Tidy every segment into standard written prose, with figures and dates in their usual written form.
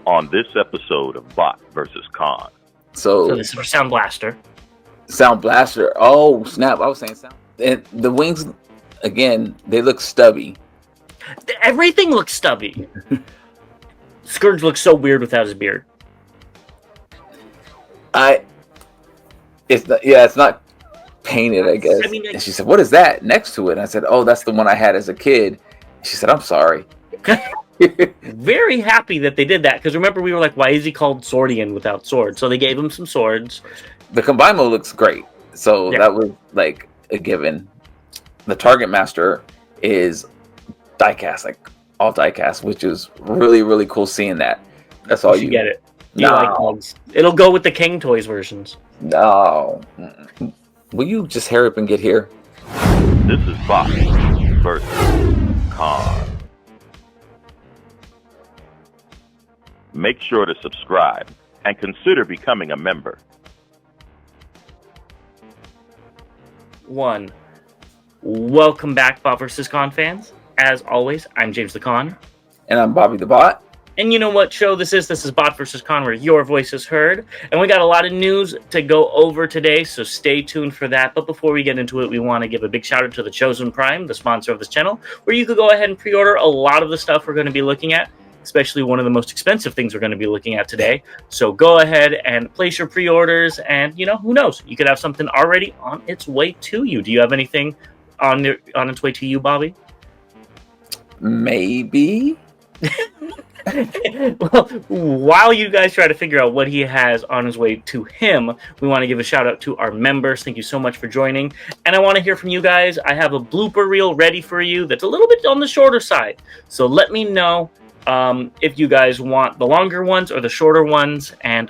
on this episode of Bot versus Con. So this is for Sound Blaster. Sound Blaster. Oh, snap. I was saying sound. And the wings, again, they look stubby. Everything looks stubby. Scourge looks so weird without his beard. It's not painted, I guess. I mean, and she said, "What is that next to it?" And I said, "Oh, that's the one I had as a kid." She said, "I'm sorry." Very happy that they did that, because remember we were like, why is he called Swordion without swords? So they gave him some swords. The Combimo looks great, so that was like a given. The Target Master is diecast, like all diecast, which is really, really cool seeing that. That's all you get it. No. Like bugs. It'll go with the Cang Toys versions. No. Will you just hurry up and get here? This is Bot versus Con. Make sure to subscribe and consider becoming a member. Welcome back, Bot vs. Con fans. As always, I'm James the Con. And I'm Bobby the Bot. And you know what show this is? This is Bot vs. Con, where your voice is heard. And we got a lot of news to go over today, so stay tuned for that. But before we get into it, we want to give a big shout out to the Chosen Prime, the sponsor of this channel, where you could go ahead and pre-order a lot of the stuff we're going to be looking at, especially one of the most expensive things we're going to be looking at today. So go ahead and place your pre-orders, and, who knows? You could have something already on its way to you. Do you have anything on its way to you, Bobby? Maybe. Well, while you guys try to figure out what he has on his way to him, we want to give a shout out to our members. Thank you so much for joining. And I want to hear from you guys. I have a blooper reel ready for you that's a little bit on the shorter side. So let me know if you guys want the longer ones or the shorter ones, and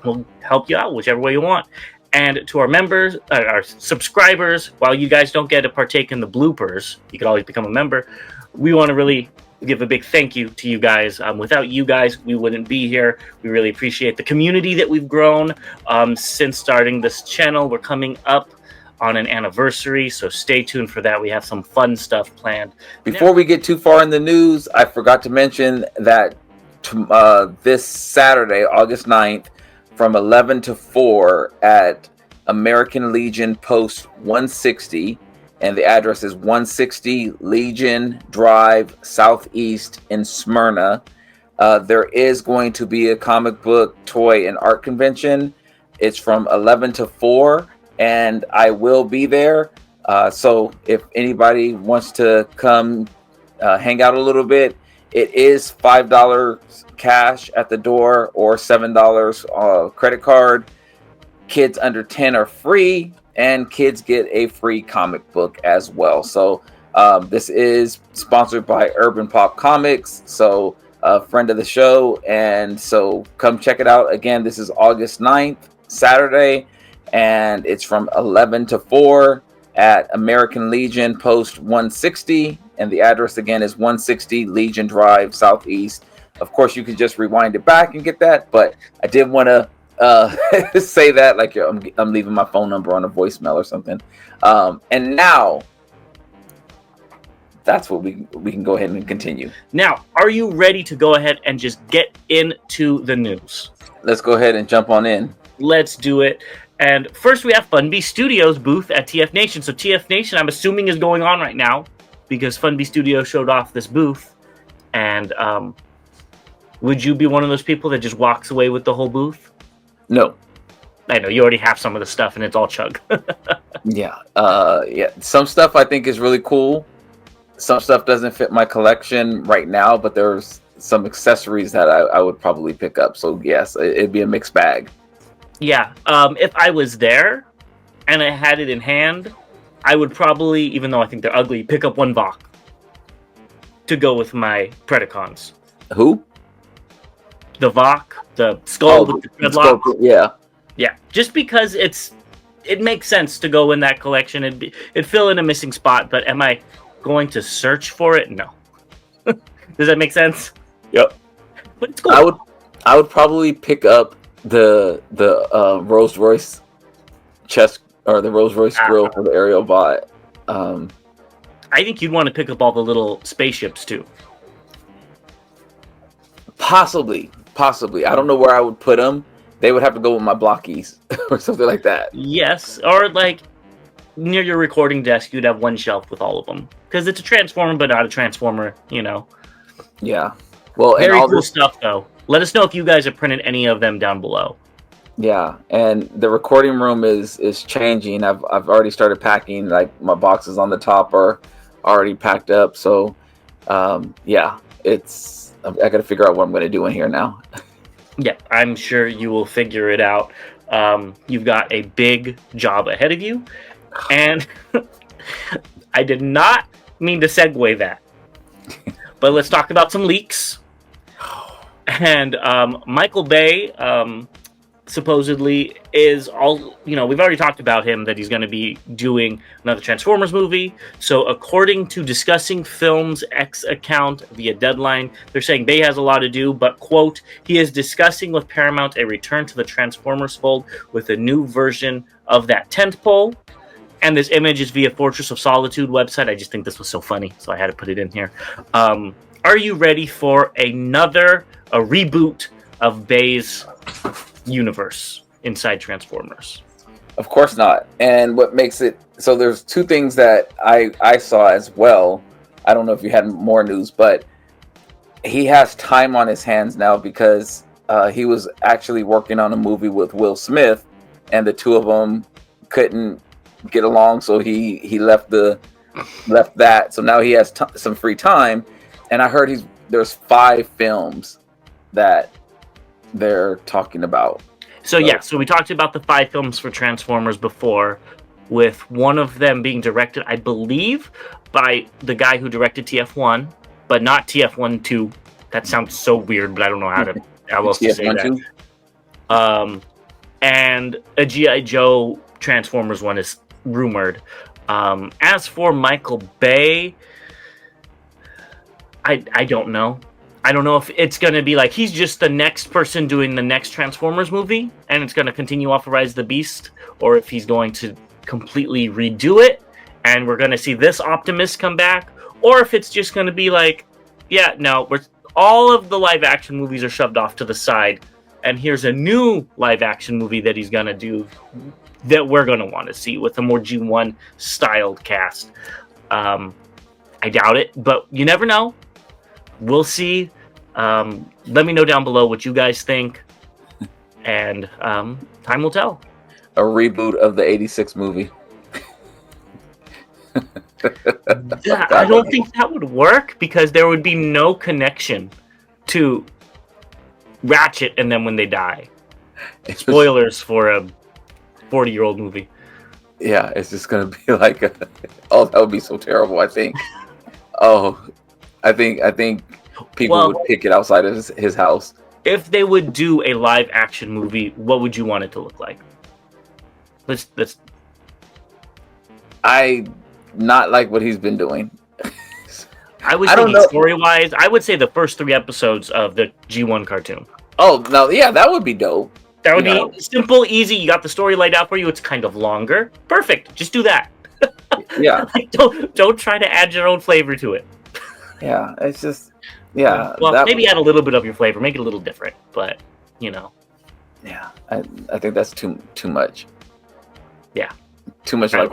we'll help you out whichever way you want. And to our members, our subscribers, while you guys don't get to partake in the bloopers, you can always become a member. We want to really give a big thank you to you guys. Without you guys, we wouldn't be here. We really appreciate the community that we've grown since starting this channel. We're coming up on an anniversary, so stay tuned for that. We have some fun stuff planned. Before we get too far in the news, I forgot to mention that this Saturday, August 9th, from 11 to 4 at American Legion Post 160, and the address is 160 Legion Drive Southeast in Smyrna. There is going to be a comic book, toy, and art convention. It's from 11 to 4, and I will be there. So if anybody wants to come hang out a little bit, it is $5 cash at the door or $7 credit card. Kids under 10 are free, and kids get a free comic book as well. So this is sponsored by Urban Pop Comics, so a friend of the show. And so come check it out. Again, this is August 9th, Saturday, and it's from 11 to 4 at American Legion Post 160. And the address again is 160 Legion Drive Southeast. Of course, you could just rewind it back and get that, but I did want to say that like I'm leaving my phone number on a voicemail or something. And now that's what we can go ahead and continue. Now, are you ready to go ahead and just get into the news? Let's go ahead and jump on in. Let's do it. And first we have Funbie Studios booth at TFNation. So TFNation, I'm assuming, is going on right now because Funbie Studios showed off this booth. And would you be one of those people that just walks away with the whole booth? No. I know you already have some of the stuff and it's all chug. Yeah. Some stuff I think is really cool. Some stuff doesn't fit my collection right now, but there's some accessories that I would probably pick up. So yes, it'd be a mixed bag. Yeah. If I was there and I had it in hand, I would probably, even though I think they're ugly, pick up one Vok to go with my Predacons. Who? The Vok, the skull with the dreadlocks. Yeah. Yeah. Just because it makes sense to go in that collection. It'd fill in a missing spot, but am I going to search for it? No. Does that make sense? Yep. But it's cool. I would probably pick up the Rolls Royce chest or the Rolls Royce grill for the aerial bot. I think you'd want to pick up all the little spaceships too. Possibly. I don't know where I would put them. They would have to go with my Blokees or something like that. Yes, or like near your recording desk, you'd have one shelf with all of them because it's a Transformer, but not a Transformer. Yeah. Well, Very and all cool this stuff, though. Let us know if you guys have printed any of them down below. Yeah, and the recording room is changing. I've already started packing. Like my boxes on the top are already packed up. So, yeah, I got to figure out what I'm going to do in here now. Yeah, I'm sure you will figure it out. You've got a big job ahead of you, and I did not mean to segue that. But let's talk about some leaks. And Michael Bay supposedly is all, we've already talked about him, that he's going to be doing another Transformers movie. So according to Discussing Films X account via Deadline, they're saying Bay has a lot to do, but quote, he is discussing with Paramount a return to the Transformers fold with a new version of that tentpole. And this image is via Fortress of Solitude website. I just think this was so funny, so I had to put it in here. Are you ready for a reboot of Bay's universe inside Transformers? Of course not. And what makes it so, there's two things that I saw as well. I don't know if you had more news, but he has time on his hands now because he was actually working on a movie with Will Smith, and the two of them couldn't get along, so he left that. So now he has some free time, and I heard there's 5 films that they're talking about. So we talked about the 5 films for Transformers before, with one of them being directed, I believe, by the guy who directed TF1, but not TF1 2. That sounds so weird, but I don't know how else to say that. And a G.I. Joe Transformers one is rumored. As for Michael Bay, I don't know. I don't know if it's going to be like he's just the next person doing the next Transformers movie, and it's going to continue off of Rise of the Beast, or if he's going to completely redo it, and we're going to see this Optimus come back, or if it's just going to be like, all of the live-action movies are shoved off to the side, and here's a new live-action movie that he's going to do that we're going to want to see with a more G1 styled cast. I doubt it, but you never know. We'll see. Let me know down below what you guys think, and time will tell. A reboot of the '86 movie. I don't think that would work because there would be no connection to Ratchet and them when they die. Spoilers for a 40-year-old movie. Yeah, it's just gonna be like that would be so terrible. I think. I think people would pick it outside of his house. If they would do a live action movie, what would you want it to look like? Let's. I not like what he's been doing. I was thinking story-wise, I would say the first 3 episodes of the G1 cartoon. Oh, no, yeah, that would be dope. That would be simple, easy. You got the story laid out for you. It's kind of longer. Perfect. Just do that. Yeah. Like, don't try to add your own flavor to it. Yeah, it's just Well, maybe add a little bit of your flavor, make it a little different, but Yeah, I think that's too much. Yeah, too much right.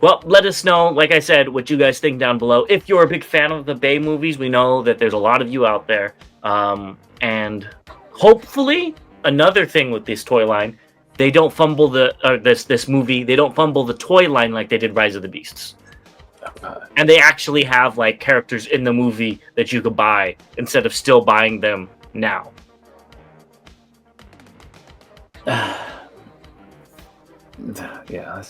Well, let us know, like I said, what you guys think down below. If you're a big fan of the Bay movies, we know that there's a lot of you out there, and hopefully another thing with this toy line, they don't fumble this movie. They don't fumble the toy line like they did Rise of the Beasts. And they actually have like characters in the movie that you could buy instead of still buying them now. Yeah,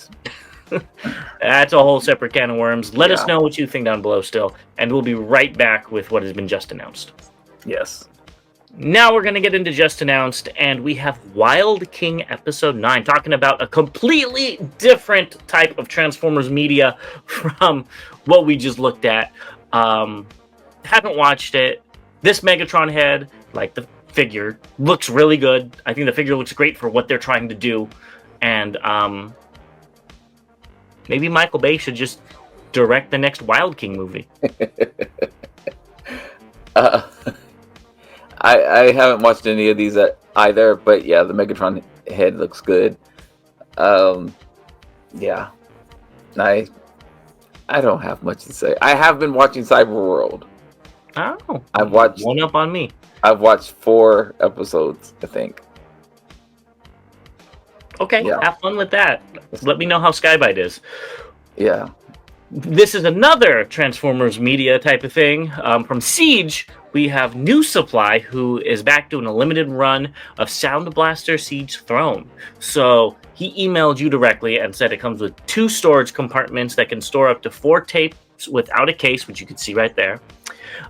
that's a whole separate can of worms. Let us know what you think down below still, and we'll be right back with what has been just announced. Yes. Now we're going to get into just announced, and we have Wild King Episode 9, talking about a completely different type of Transformers media from what we just looked at. Haven't watched it. This Megatron head, like the figure, looks really good. I think the figure looks great for what they're trying to do, and maybe Michael Bay should just direct the next Wild King movie. I haven't watched any of these either, but yeah, the Megatron head looks good. Yeah, I don't have much to say. I have been watching Cyberworld. Oh, I've watched one up on me. I've watched 4 episodes, I think. Okay, Yeah. have fun with that. Let me know how Skybite is. Yeah. This is another Transformers media type of thing. From Siege, we have NuSupply, who is back doing a limited run of Sound Blaster Siege Throne. So he emailed you directly and said it comes with 2 storage compartments that can store up to 4 tapes without a case, which you can see right there.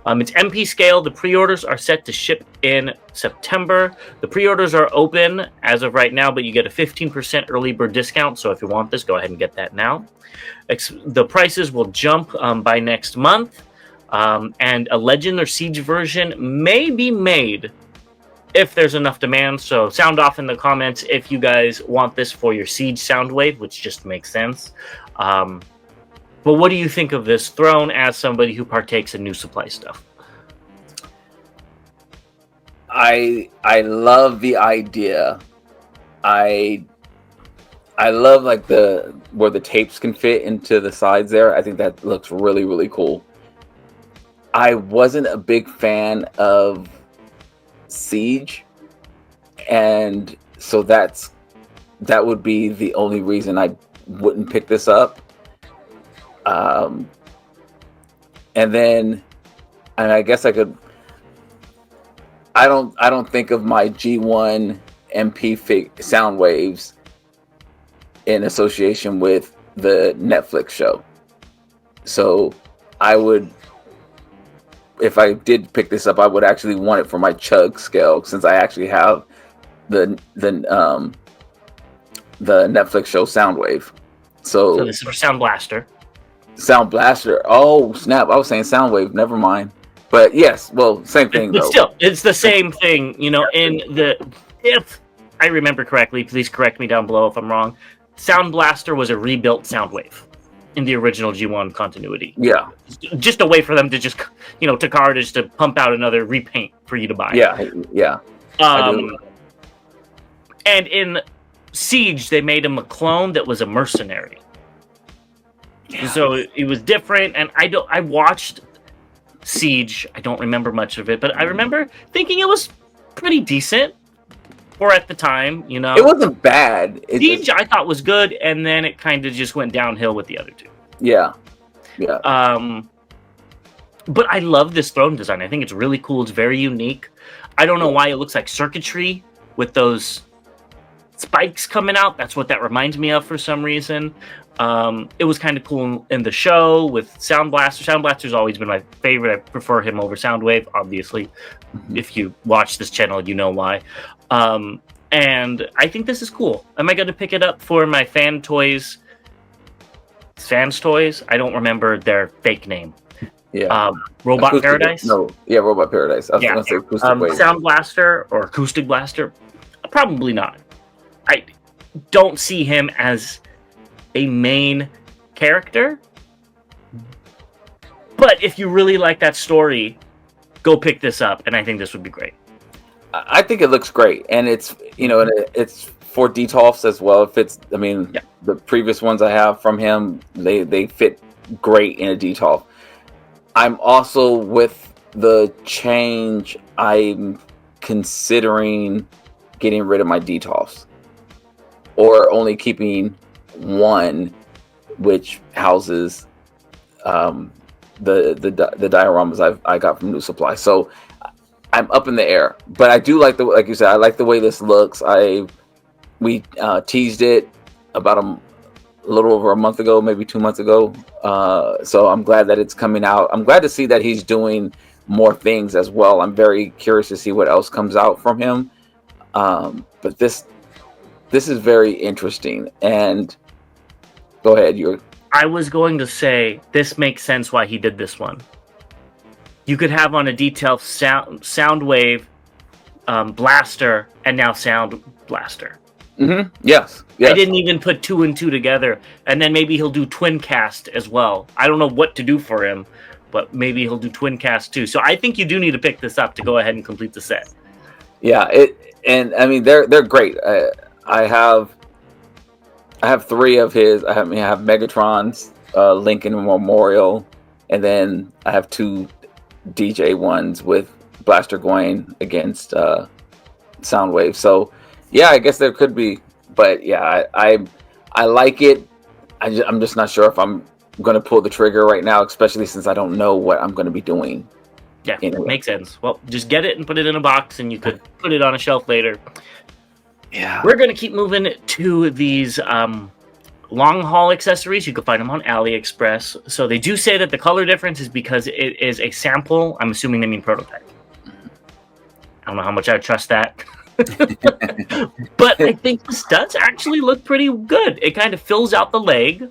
It's MP scale. The pre-orders are set to ship in September. The pre-orders are open as of right now, but you get a 15% early bird discount. So if you want this, go ahead and get that now. The prices will jump by next month, and a Legend or Siege version may be made if there's enough demand. So sound off in the comments if you guys want this for your Siege Soundwave, which just makes sense. But what do you think of this throne as somebody who partakes in NuSupply stuff? I love the idea. I love like where the tapes can fit into the sides there. I think that looks really, really cool. I wasn't a big fan of Siege, and so that would be the only reason I wouldn't pick this up. And I guess I could. I don't think of my G1 MP sound waves in association with the Netflix show. So I would, if I did pick this up, I would actually want it for my chug scale, since I actually have the Netflix show Soundwave. So this is for Sound Blaster. Sound Blaster. Oh snap! I was saying Soundwave. Never mind. But yes, well, same thing. But though. Still, it's the same thing. You know, if I remember correctly, please correct me down below if I'm wrong. Sound Blaster was a rebuilt Soundwave in the original G1 continuity. Yeah. Just a way for them to just, Takara just to pump out another repaint for you to buy. Yeah. And in Siege, they made him a clone that was a mercenary. Yeah. So it was different, and I watched Siege. I don't remember much of it, but I remember thinking it was pretty decent for at the time, It wasn't bad. Siege I thought was good, and then it kind of just went downhill with the other 2. Yeah. But I love this throne design. I think it's really cool. It's very unique. I don't know why it looks like circuitry with those spikes coming out. That's what that reminds me of for some reason. It was kind of cool in the show with Sound Blaster. Sound Blaster's always been my favorite. I prefer him over Soundwave, obviously. Mm-hmm. If you watch this channel, you know why. And I think this is cool. Am I going to pick it up for my Fans Toys? I don't remember their fake name. Yeah. Robot Acoustic, Paradise? No, yeah, Robot Paradise. I was going to say Acoustic Wave. Sound Blaster or Acoustic Blaster? Probably not. I don't see him as a main character. But if you really like that story, go pick this up, and I think this would be great. I think it looks great, and it's it's for Detolfs as well. The previous ones I have from him, they fit great in a Detolf. I'm also with the change. I'm considering getting rid of my Detolfs, or only keeping one, which houses the dioramas I got from NuSupply. So I'm up in the air, but I do like like you said, I like the way this looks. We teased it about a little over a month ago, maybe 2 months ago. So I'm glad that it's coming out. I'm glad to see that he's doing more things as well. I'm very curious to see what else comes out from him. But this is very interesting. And go ahead, I was going to say this makes sense why he did this one. You could have on a detailed Soundwave, Blaster, and now Sound Blaster. Mm-hmm. Yes. I didn't even put 2 and 2 together, and then maybe he'll do Twin Cast as well. I don't know what to do for him, but maybe he'll do twin cast too. So I think you do need to pick this up to go ahead and complete the set. Yeah, and I mean they're great. I have 3 of his. I have Megatron's Lincoln Memorial, and then I have 2 DJ ones with Blaster Gawain against Soundwave. So yeah, I guess there could be, but yeah, I like it. I'm just not sure if I'm going to pull the trigger right now, especially since I don't know what I'm going to be doing. Yeah, makes sense. Well, just get it and put it in a box, and you could put it on a shelf later. Yeah, we're going to keep moving to these long haul accessories. You can find them on AliExpress. So they do say that the color difference is because it is a sample. I'm assuming they mean prototype. I don't know how much I trust that. But I think this does actually look pretty good. It kind of fills out the leg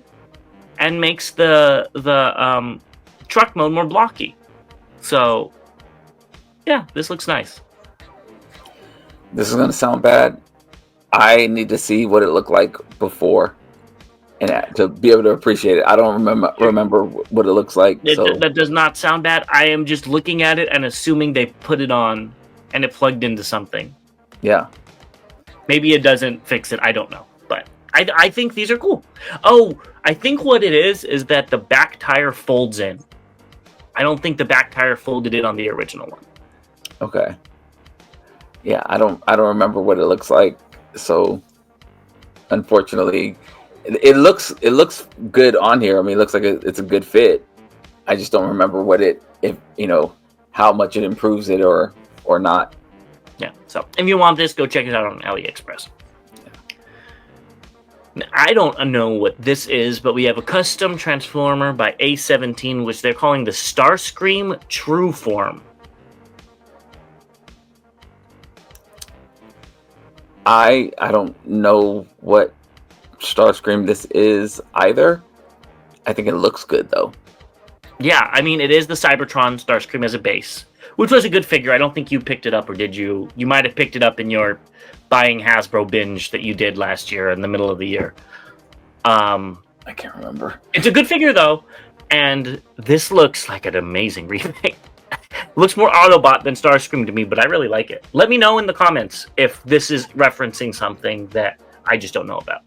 and makes the truck mode more blocky. So yeah, this looks nice. This is going to sound bad. I need to see what it looked like before, and to be able to appreciate it. I don't remember what it looks like. That does not sound bad. I am just looking at it and assuming they put it on and it plugged into something. Yeah. Maybe it doesn't fix it. I don't know. But I think these are cool. Oh, I think what it is that the back tire folds in. I don't think the back tire folded in on the original one. Okay. Yeah, I don't remember what it looks like. So unfortunately, it looks good on here. I mean, it looks like it's a good fit. I just don't remember how much it improves it or not. Yeah. So if you want this, go check it out on AliExpress. Yeah. Now, I don't know what this is, but we have a custom transformer by A17, which they're calling the Starscream True Form. I don't know what Starscream this is either. I think it looks good though. Yeah, I mean, it is the Cybertron Starscream as a base, which was a good figure. I don't think you picked it up, or did you? You might have picked it up in your buying Hasbro binge that you did last year in the middle of the year. I can't remember. It's a good figure though, and this looks like an amazing remake. Looks more Autobot than Starscream to me, but I really like it. Let me know in the comments if this is referencing something that I just don't know about.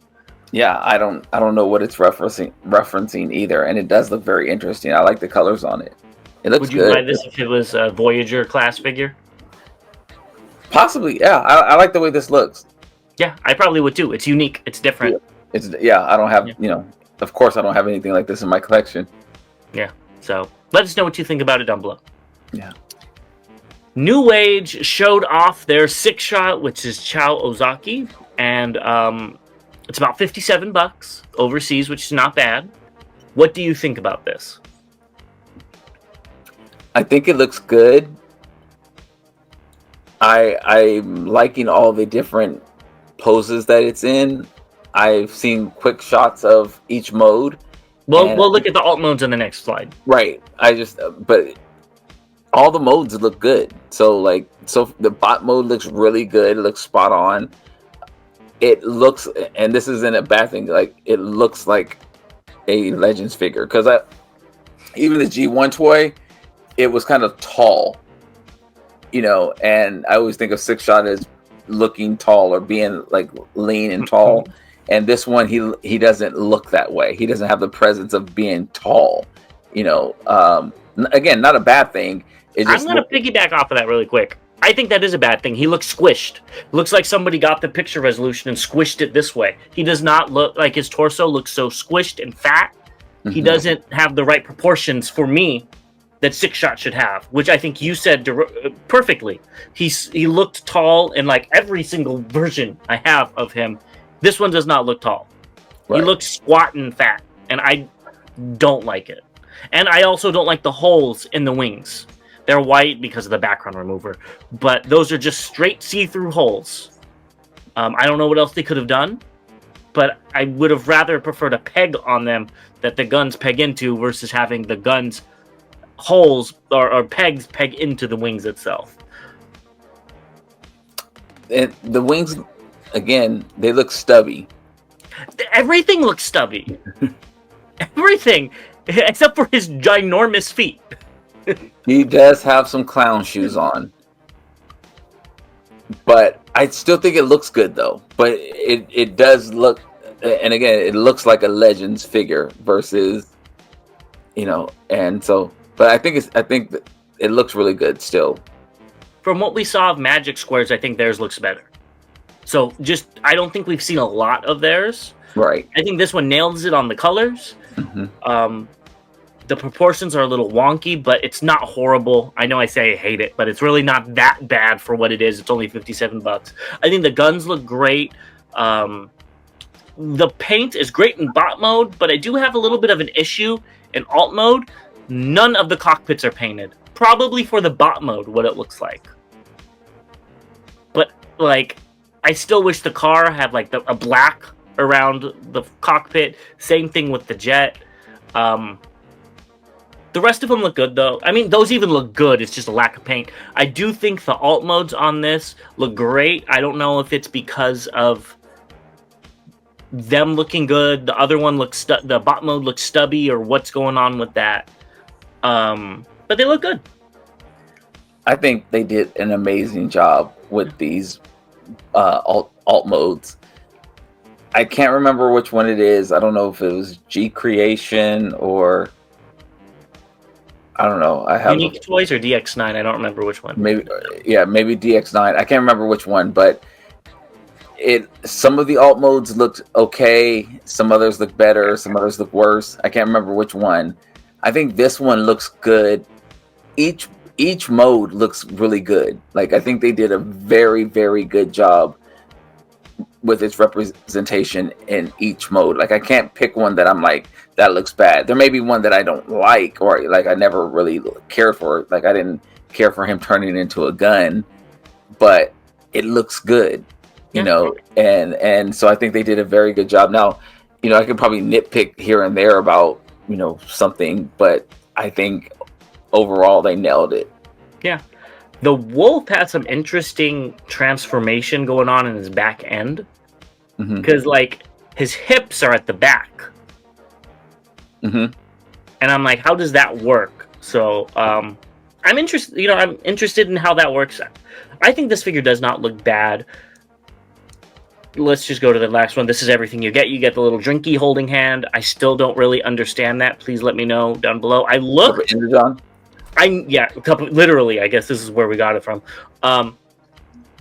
Yeah, I don't know what it's referencing either, and it does look very interesting. I like the colors on it. It looks good. Would you buy this if it was a Voyager class figure? Possibly, yeah. I like the way this looks. Yeah, I probably would too. It's unique. It's different. I don't have, of course I don't have anything like this in my collection. Yeah, so let us know what you think about it down below. Yeah. New Age showed off their Sixshot, which is Chow Ozaki, and it's about $57 overseas, which is not bad. What do you think about this? I think it looks good. I'm liking all the different poses that it's in. I've seen quick shots of each mode. Well, we'll look at the alt modes on the next slide. Right. But all the modes look good. So the bot mode looks really good. It looks spot on. It looks, and this isn't a bad thing, like it looks like a Legends figure, because even the G1 toy, it was kind of tall, and I always think of Sixshot as looking tall or being like lean and tall, and this one he doesn't look that way. He doesn't have the presence of being tall, again, not a bad thing. I'm going to piggyback off of that really quick. I think that is a bad thing. He looks squished. Looks like somebody got the picture resolution and squished it this way. He does not look like, his torso looks so squished and fat. Mm-hmm. He doesn't have the right proportions for me that Sixshot should have, which I think you said perfectly. He looked tall in like every single version I have of him. This one does not look tall. Right. He looks squat and fat, and I don't like it. And I also don't like the holes in the wings. They're white because of the background remover, but those are just straight see-through holes. I don't know what else they could have done, but I would have rather preferred a peg on them that the guns peg into versus having the guns holes or pegs peg into the wings itself. And the wings, again, they look stubby. Everything looks stubby. Everything. except for his ginormous feet. He does have some clown shoes on. But I still think it looks good, though. But it does look, and again, it looks like a Legends figure versus, and so. But I think that it looks really good still. From what we saw of Magic Squares, I think theirs looks better. So I don't think we've seen a lot of theirs. Right. I think this one nails it on the colors. Mm-hmm. The proportions are a little wonky, but it's not horrible. I know I say I hate it, but it's really not that bad for what it is. It's only $57. I think the guns look great. The paint is great in bot mode, but I do have a little bit of an issue in alt mode. None of the cockpits are painted. Probably for the bot mode, what it looks like. But, I still wish the car had, a black around the cockpit. Same thing with the jet. The rest of them look good, though. I mean, those even look good. It's just a lack of paint. I do think the alt modes on this look great. I don't know if it's because of them looking good. The other one looks... the bot mode looks stubby, or what's going on with that. But they look good. I think they did an amazing job with these alt modes. I can't remember which one it is. I don't know if it was G Creation or... I don't know. I have Unique Toys or DX9. I don't remember which one. Maybe DX9. I can't remember which one, but some of the alt modes looked okay. Some others look better. Some others look worse. I can't remember which one. I think this one looks good. Each mode looks really good. I think they did a very, very good job with its representation in each mode. I can't pick one that I'm like, that looks bad. There may be one that I don't like, or I never really cared for. I didn't care for him turning into a gun, but it looks good, and so I think they did a very good job. Now, I could probably nitpick here and there about, something, but I think overall they nailed it. Yeah. The wolf had some interesting transformation going on in his back end. Because, his hips are at the back. Mm-hmm. And I'm like, how does that work? So, I'm interested, I'm interested in how that works. I think this figure does not look bad. Let's just go to the last one. This is everything you get. You get the little drinky holding hand. I still don't really understand that. Please let me know down below. I looked... literally, I guess this is where we got it from.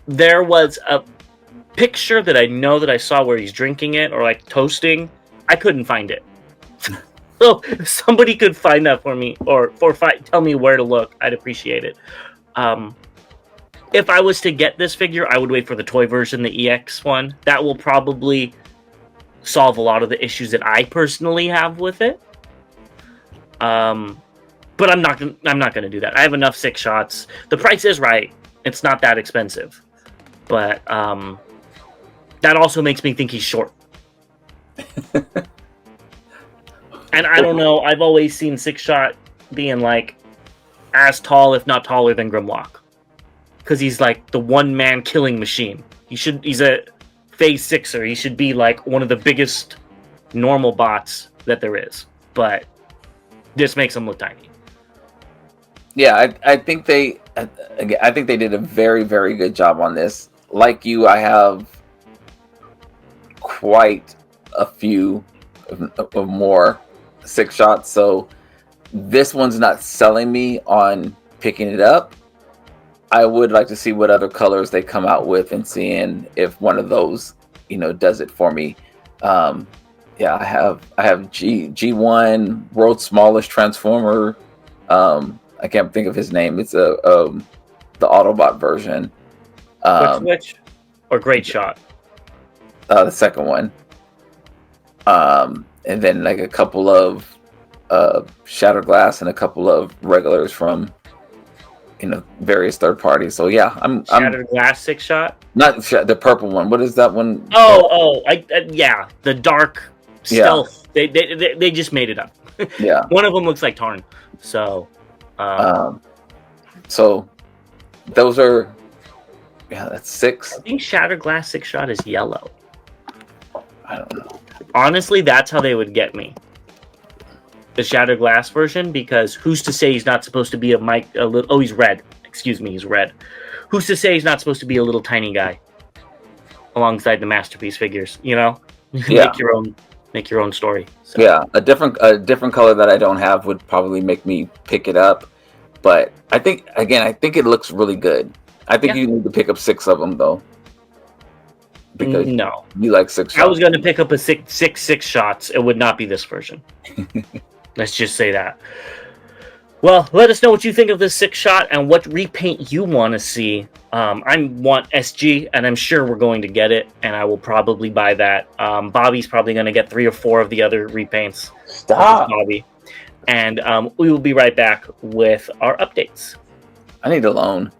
There was a picture that I know that I saw where he's drinking it or toasting. I couldn't find it. So if somebody could find that for me or tell me where to look, I'd appreciate it. If I was to get this figure, I would wait for the toy version, the EX one. That will probably solve a lot of the issues that I personally have with it. But I'm not gonna do that. I have enough Sixshots. The price is right. It's not that expensive, but that also makes me think he's short. And I don't know. I've always seen Sixshot being as tall, if not taller, than Grimlock, because he's the one-man killing machine. He's a phase sixer. He should be one of the biggest normal bots that there is. But this makes him look tiny. Yeah, I think they did a very, very good job on this. Like you, I have quite a few of more Sixshots, so this one's not selling me on picking it up. I would like to see what other colors they come out with and seeing if one of those, does it for me. I have G1, world's smallest transformer. I can't think of his name. It's the Autobot version. Which? Or Great Shot? The second one. And then a couple of Shattered Glass and a couple of regulars from various third parties. So yeah, I'm Shattered Glass Sixshot. Not the purple one. What is that one? Yeah, the dark stealth. Yeah. They just made it up. Yeah. One of them looks like Tarn. So. So those are, that's 6. I think Shattered Glass Sixshot is yellow. I don't know. Honestly, that's how they would get me. the Shattered Glass version, because who's to say he's not supposed to be he's red. Excuse me, he's red. Who's to say he's not supposed to be a little tiny guy alongside the Masterpiece figures, you know? You can make your own story. So. Yeah, a different color that I don't have would probably make me pick it up. But I think it looks really good. I think you need to pick up 6 of them though. Because no, you like 6 shots. I was going to pick up a six shots. It would not be this version. Let's just say that. Well, let us know what you think of this 6-shot and what repaint you want to see. I want SG, and I'm sure we're going to get it, and I will probably buy that. Bobby's probably going to get 3 or 4 of the other repaints. Stop, Bobby. And we will be right back with our updates. I need a loan.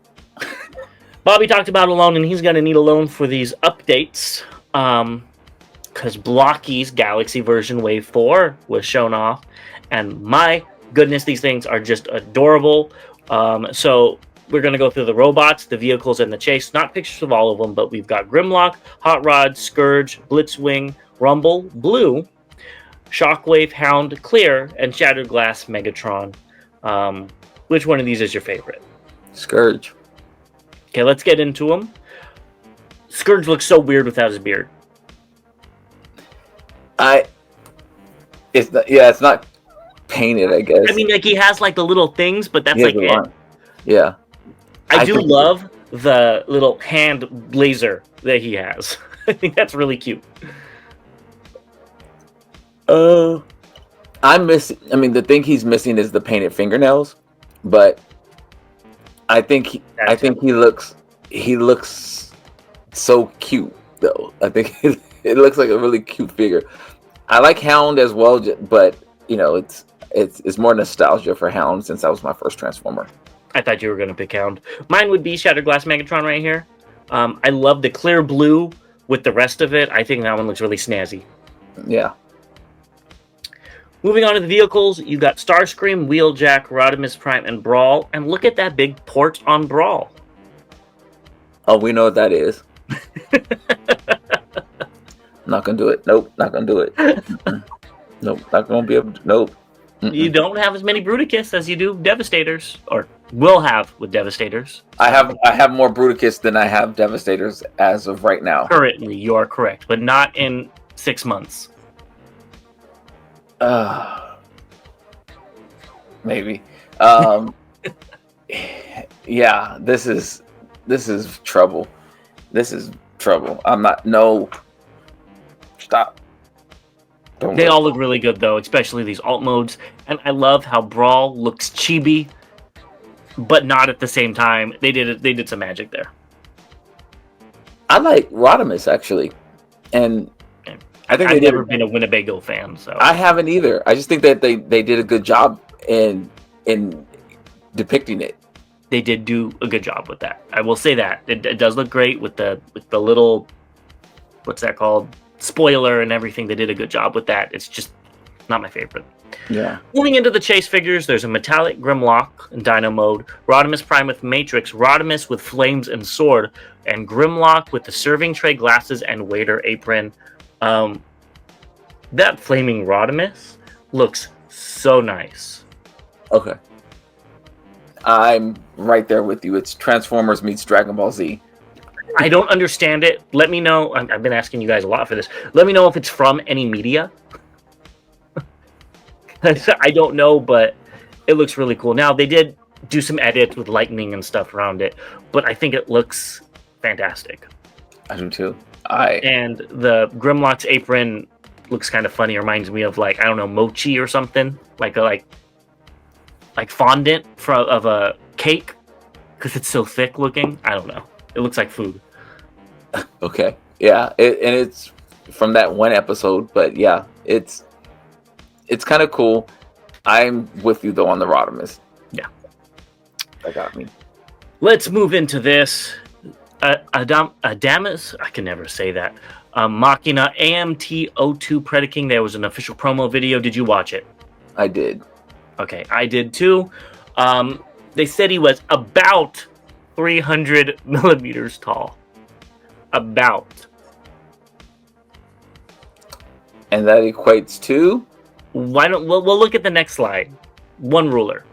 Bobby talked about a loan, and he's going to need a loan for these updates. Because Blokees Galaxy version Wave 4 was shown off. And my goodness, these things are just adorable. So we're going to go through the robots, the vehicles, and the chase. Not pictures of all of them, but we've got Grimlock, Hot Rod, Scourge, Blitzwing, Rumble, Blue, Shockwave, Hound, Clear, and Shattered Glass Megatron. Which one of these is your favorite? Scourge. Okay, let's get into them. Scourge looks so weird without his beard. It's not painted, I guess. I mean, like, he has like the little things, but that's like it. Yeah. I do love the little hand laser that he has. I think that's really cute. The thing he's missing is the painted fingernails, but I think he looks so cute though. I think it looks like a really cute figure. I like Hound as well, but you know, it's more nostalgia for Hound since that was my first Transformer. I thought you were going to pick Hound. Mine would be Shattered Glass Megatron right here. I love the clear blue with the rest of it. I think that one looks really snazzy. Yeah. Moving on to the vehicles, you got Starscream, Wheeljack, Rodimus Prime, and Brawl. And look at that big port on Brawl. Oh, we know what that is. Not gonna do it. Nope, not gonna do it. Nope, not gonna be able to. Nope. You don't have as many Bruticus as you do Devastators, or will have with Devastators. I have more Bruticus than I have Devastators as of right now. Currently, you are correct, but not in 6 months. Maybe. Yeah, this is trouble. This is trouble. I'm not. No. Stop. They all look really good though, especially these alt modes. And I love how Brawl looks chibi, but not at the same time. They did some magic there. I like Rodimus actually, and I think I've never been a Winnebago fan, so I haven't either. I just think that they did a good job in depicting it. They did do a good job with that. I will say that it does look great with the little, what's that called, spoiler and everything. They did a good job with that. It's just not my favorite. Yeah. Moving into the chase figures, there's a metallic Grimlock in Dino mode, Rodimus Prime with Matrix, Rodimus with Flames and Sword, and Grimlock with the serving tray, glasses, and waiter apron. That flaming Rodimus looks so nice. Okay. I'm right there with you. It's Transformers meets Dragon Ball Z. I don't understand it. Let me know. I've been asking you guys a lot for this. Let me know if it's from any media. I don't know, but it looks really cool. Now, they did do some edits with lightning and stuff around it, but I think it looks fantastic. I do too. And the Grimlock's apron looks kind of funny. It reminds me of, like, I don't know, mochi or something. Like fondant of a cake, because it's so thick looking. I don't know. It looks like food. Okay. Yeah. And it's from that one episode, but yeah, it's kind of cool. I'm with you though on the Rodimus. Yeah. That got me. Let's move into this. Adamas, I can never say that. Machina AMT 02 Predaking. There was an official promo video. Did you watch it? I did. Okay, I did too. They said he was about 300 millimeters tall. About. And that equates to? Why don't we'll look at the next slide. One ruler.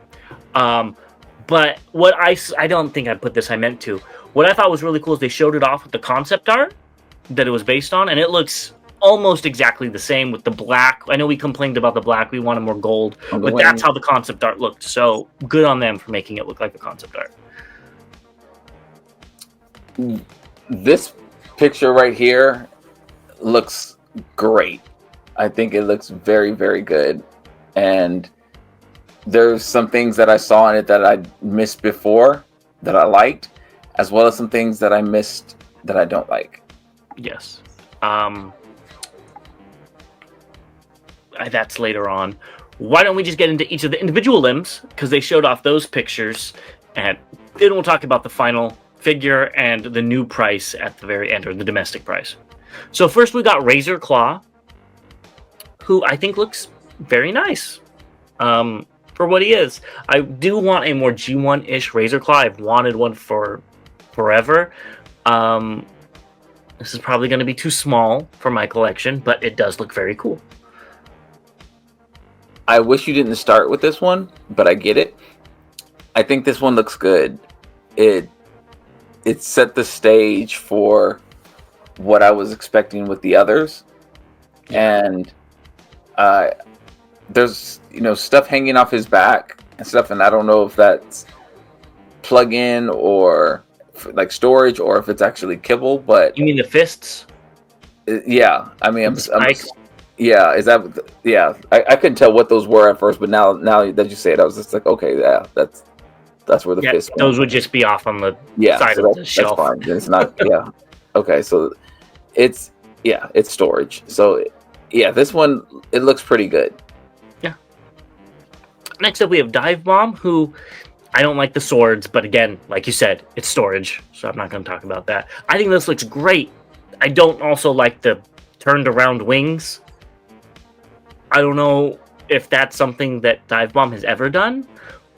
But what I don't think I put this. I meant to. What I thought was really cool is they showed it off with the concept art that it was based on, and it looks almost exactly the same with the black. I know we complained about the black. We wanted more gold, but that's how the concept art looked. So good on them for making it look like the concept art. This picture right here looks great. I think it looks very, very good. And there's some things that I saw in it that I missed before that I liked, as well as some things that I missed that I don't like. Yes. That's later on. Why don't we just get into each of the individual limbs? Because they showed off those pictures, and then we'll talk about the final figure and the new price at the very end, or the domestic price. So first we got Razor Claw, who I think looks very nice for what he is. I do want a more G1-ish Razor Claw. I've wanted one for forever. This is probably going to be too small for my collection, but it does look very cool. I wish you didn't start with this one, but I get it. I think this one looks good. It set the stage for what I was expecting with the others. And there's stuff hanging off his back and stuff, and I don't know if that's plug-in or like storage or if it's actually kibble. But you mean the fists? Yeah, I mean, yeah, is that? Yeah, I couldn't tell what those were at first, but now that you say it, I was just like, okay, yeah, that's where the fists. Those would just be off on the side of the shelf. That's fine. It's not. Yeah. Okay, so it's storage. So yeah, this one, it looks pretty good. Yeah. Next up, we have Dive Bomb, who I don't like the swords, but again, like you said, it's storage, so I'm not going to talk about that. I think this looks great. I don't also like the turned around wings. I don't know if that's something that Dive Bomb has ever done,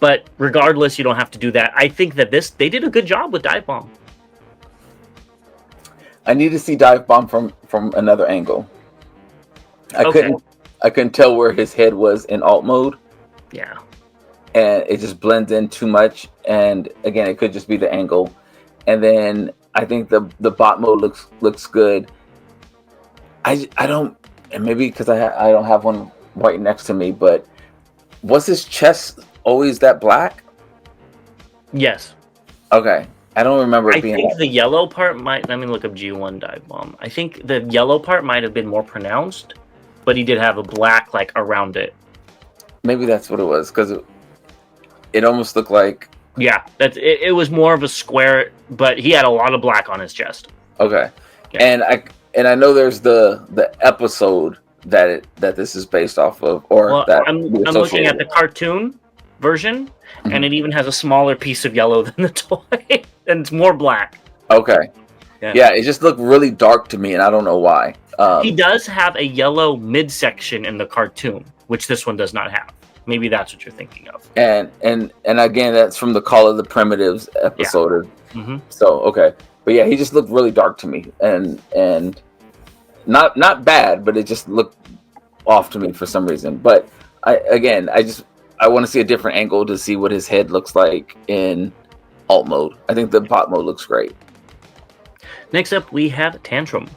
but regardless, you don't have to do that. I think that they did a good job with Dive Bomb. I need to see Dive Bomb from another angle. I couldn't tell where his head was in alt mode. Yeah. And it just blends in too much. And again, it could just be the angle. And then I think the bot mode looks good. I don't, and maybe because I don't have one right next to me, but was his chest always that black? Yes. Okay. I don't remember it being. I think the yellow part might. Let me look up G1 Dive Bomb. I think the yellow part might have been more pronounced, but he did have a black like around it. Maybe that's what it was, because it almost looked like. Yeah, it was more of a square, but he had a lot of black on his chest. Okay, yeah. and I know there's the episode that this is based off of, or that I'm looking at the cartoon version, and it even has a smaller piece of yellow than the toy, and it's more black. Okay, yeah, it just looked really dark to me, and I don't know why. He does have a yellow midsection in the cartoon, which this one does not have. Maybe that's what you're thinking of. And again, that's from the Call of the Primitives episode. Yeah. Mm-hmm. So okay, but yeah, he just looked really dark to me, and not bad, but it just looked off to me for some reason. But I want to see a different angle to see what his head looks like in alt mode. I think the bot mode looks great. Next up, we have Tantrum.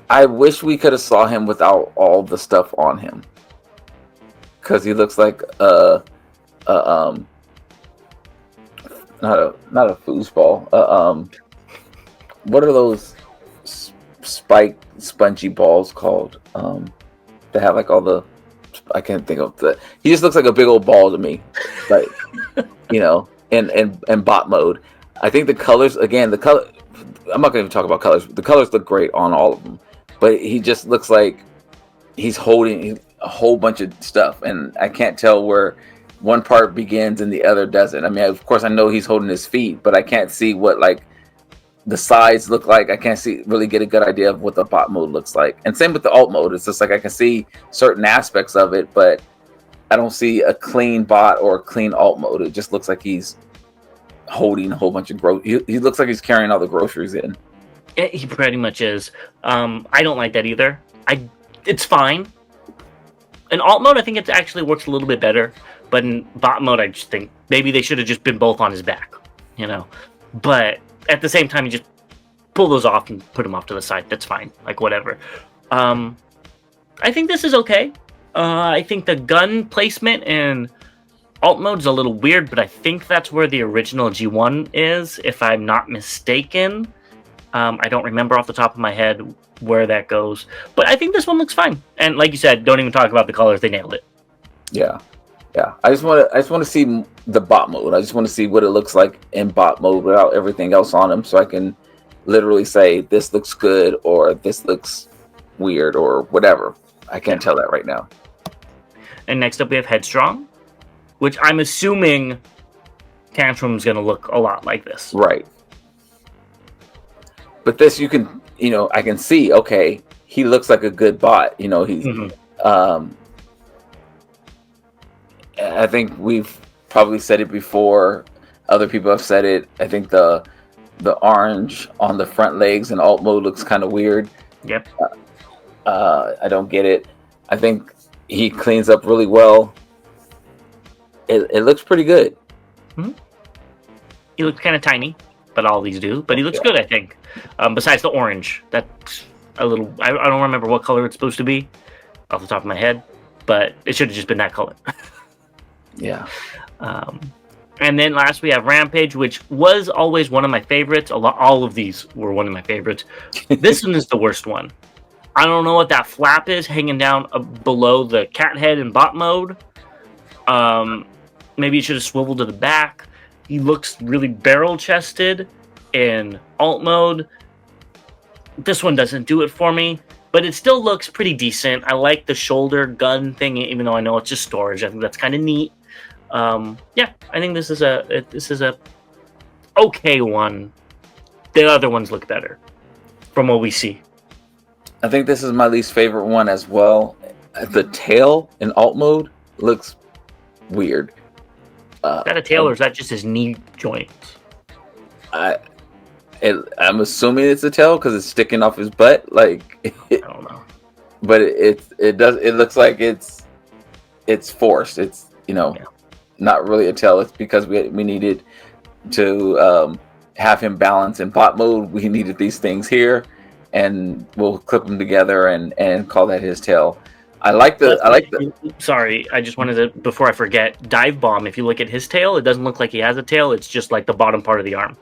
I wish we could have saw him without all the stuff on him, because he looks like not a foosball. What are those spiked spongy balls called? They have like all the. I can't think of the. He just looks like a big old ball to me, like in bot mode. I think the colors again. The color. I'm not going to talk about colors. The colors look great on all of them. But he just looks like he's holding a whole bunch of stuff, and I can't tell where one part begins and the other doesn't. I mean, of course, I know he's holding his feet, but I can't see what like the sides look like. I can't really get a good idea of what the bot mode looks like. And same with the alt mode. It's just like I can see certain aspects of it, but I don't see a clean bot or a clean alt mode. It just looks like he's holding a whole bunch of he looks like he's carrying all the groceries in. He pretty much is. I don't like that either. I it's fine. In alt mode, I think it actually works a little bit better. But in bot mode, I just think maybe they should have just been both on his back, you know. But at the same time, you just pull those off and put them off to the side. That's fine. Like, whatever. I think this is okay. I think the gun placement in alt mode is a little weird, but I think that's where the original G1 is, if I'm not mistaken. I don't remember off the top of my head where that goes, but I think this one looks fine. And like you said, don't even talk about the colors; they nailed it. Yeah. I just want to see the bot mode. I just want to see what it looks like in bot mode without everything else on them, so I can literally say this looks good or this looks weird or whatever. I can't tell that right now. And next up, we have Headstrong, which I'm assuming Tantrum's going to look a lot like this. Right. But this, you can, I can see, okay, he looks like a good bot. He's, I think we've probably said it before. Other people have said it. I think the orange on the front legs in alt mode looks kind of weird. Yep. I don't get it. I think he cleans up really well. It looks pretty good. Mm-hmm. He looks kind of tiny, but all these do. But he looks good, I think. Besides the orange, that's a little. I don't remember what color it's supposed to be off the top of my head, but it should have just been that color. Yeah. And then last we have Rampage, which was always one of my favorites. All of these were one of my favorites. This one is the worst one. I don't know what that flap is hanging down below the cat head in bot mode. Maybe it should have swiveled to the back. He looks really barrel-chested in alt mode. This one doesn't do it for me, but it still looks pretty decent. I like the shoulder gun thing, even though I know it's just storage. I think that's kind of neat. I think this is a okay one. The other ones look better from what we see. I think this is my least favorite one as well. The tail in alt mode looks weird. Is that a tail or is that just his knee joints? I'm assuming it's a tail because it's sticking off his butt. I don't know. But it looks like it's forced. It's not really a tail. It's because we needed to have him balance in bot mode. We needed these things here, and we'll clip them together and call that his tail. I like the. Sorry, I just wanted to, before I forget, Dive Bomb. If you look at his tail, it doesn't look like he has a tail. It's just like the bottom part of the arm.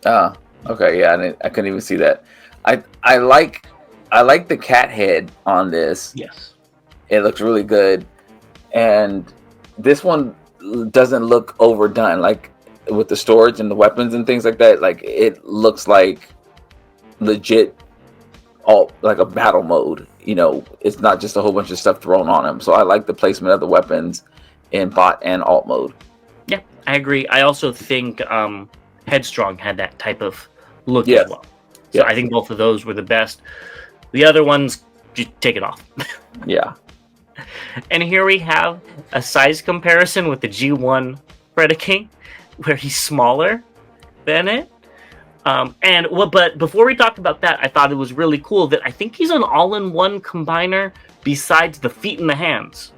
Okay, yeah, I couldn't even see that. I like the cat head on this. Yes, it looks really good, and this one doesn't look overdone. Like with the storage and the weapons and things like that, like it looks like legit, like a battle mode. It's not just a whole bunch of stuff thrown on him. So I like the placement of the weapons in bot and alt mode. Yeah, I agree. I also think Headstrong had that type of look as well. So I think both of those were the best. The other ones, just take it off. Yeah. And here we have a size comparison with the G1 Predaking, where he's smaller than it. But before we talked about that, I thought it was really cool that I think he's an all-in-one combiner besides the feet and the hands.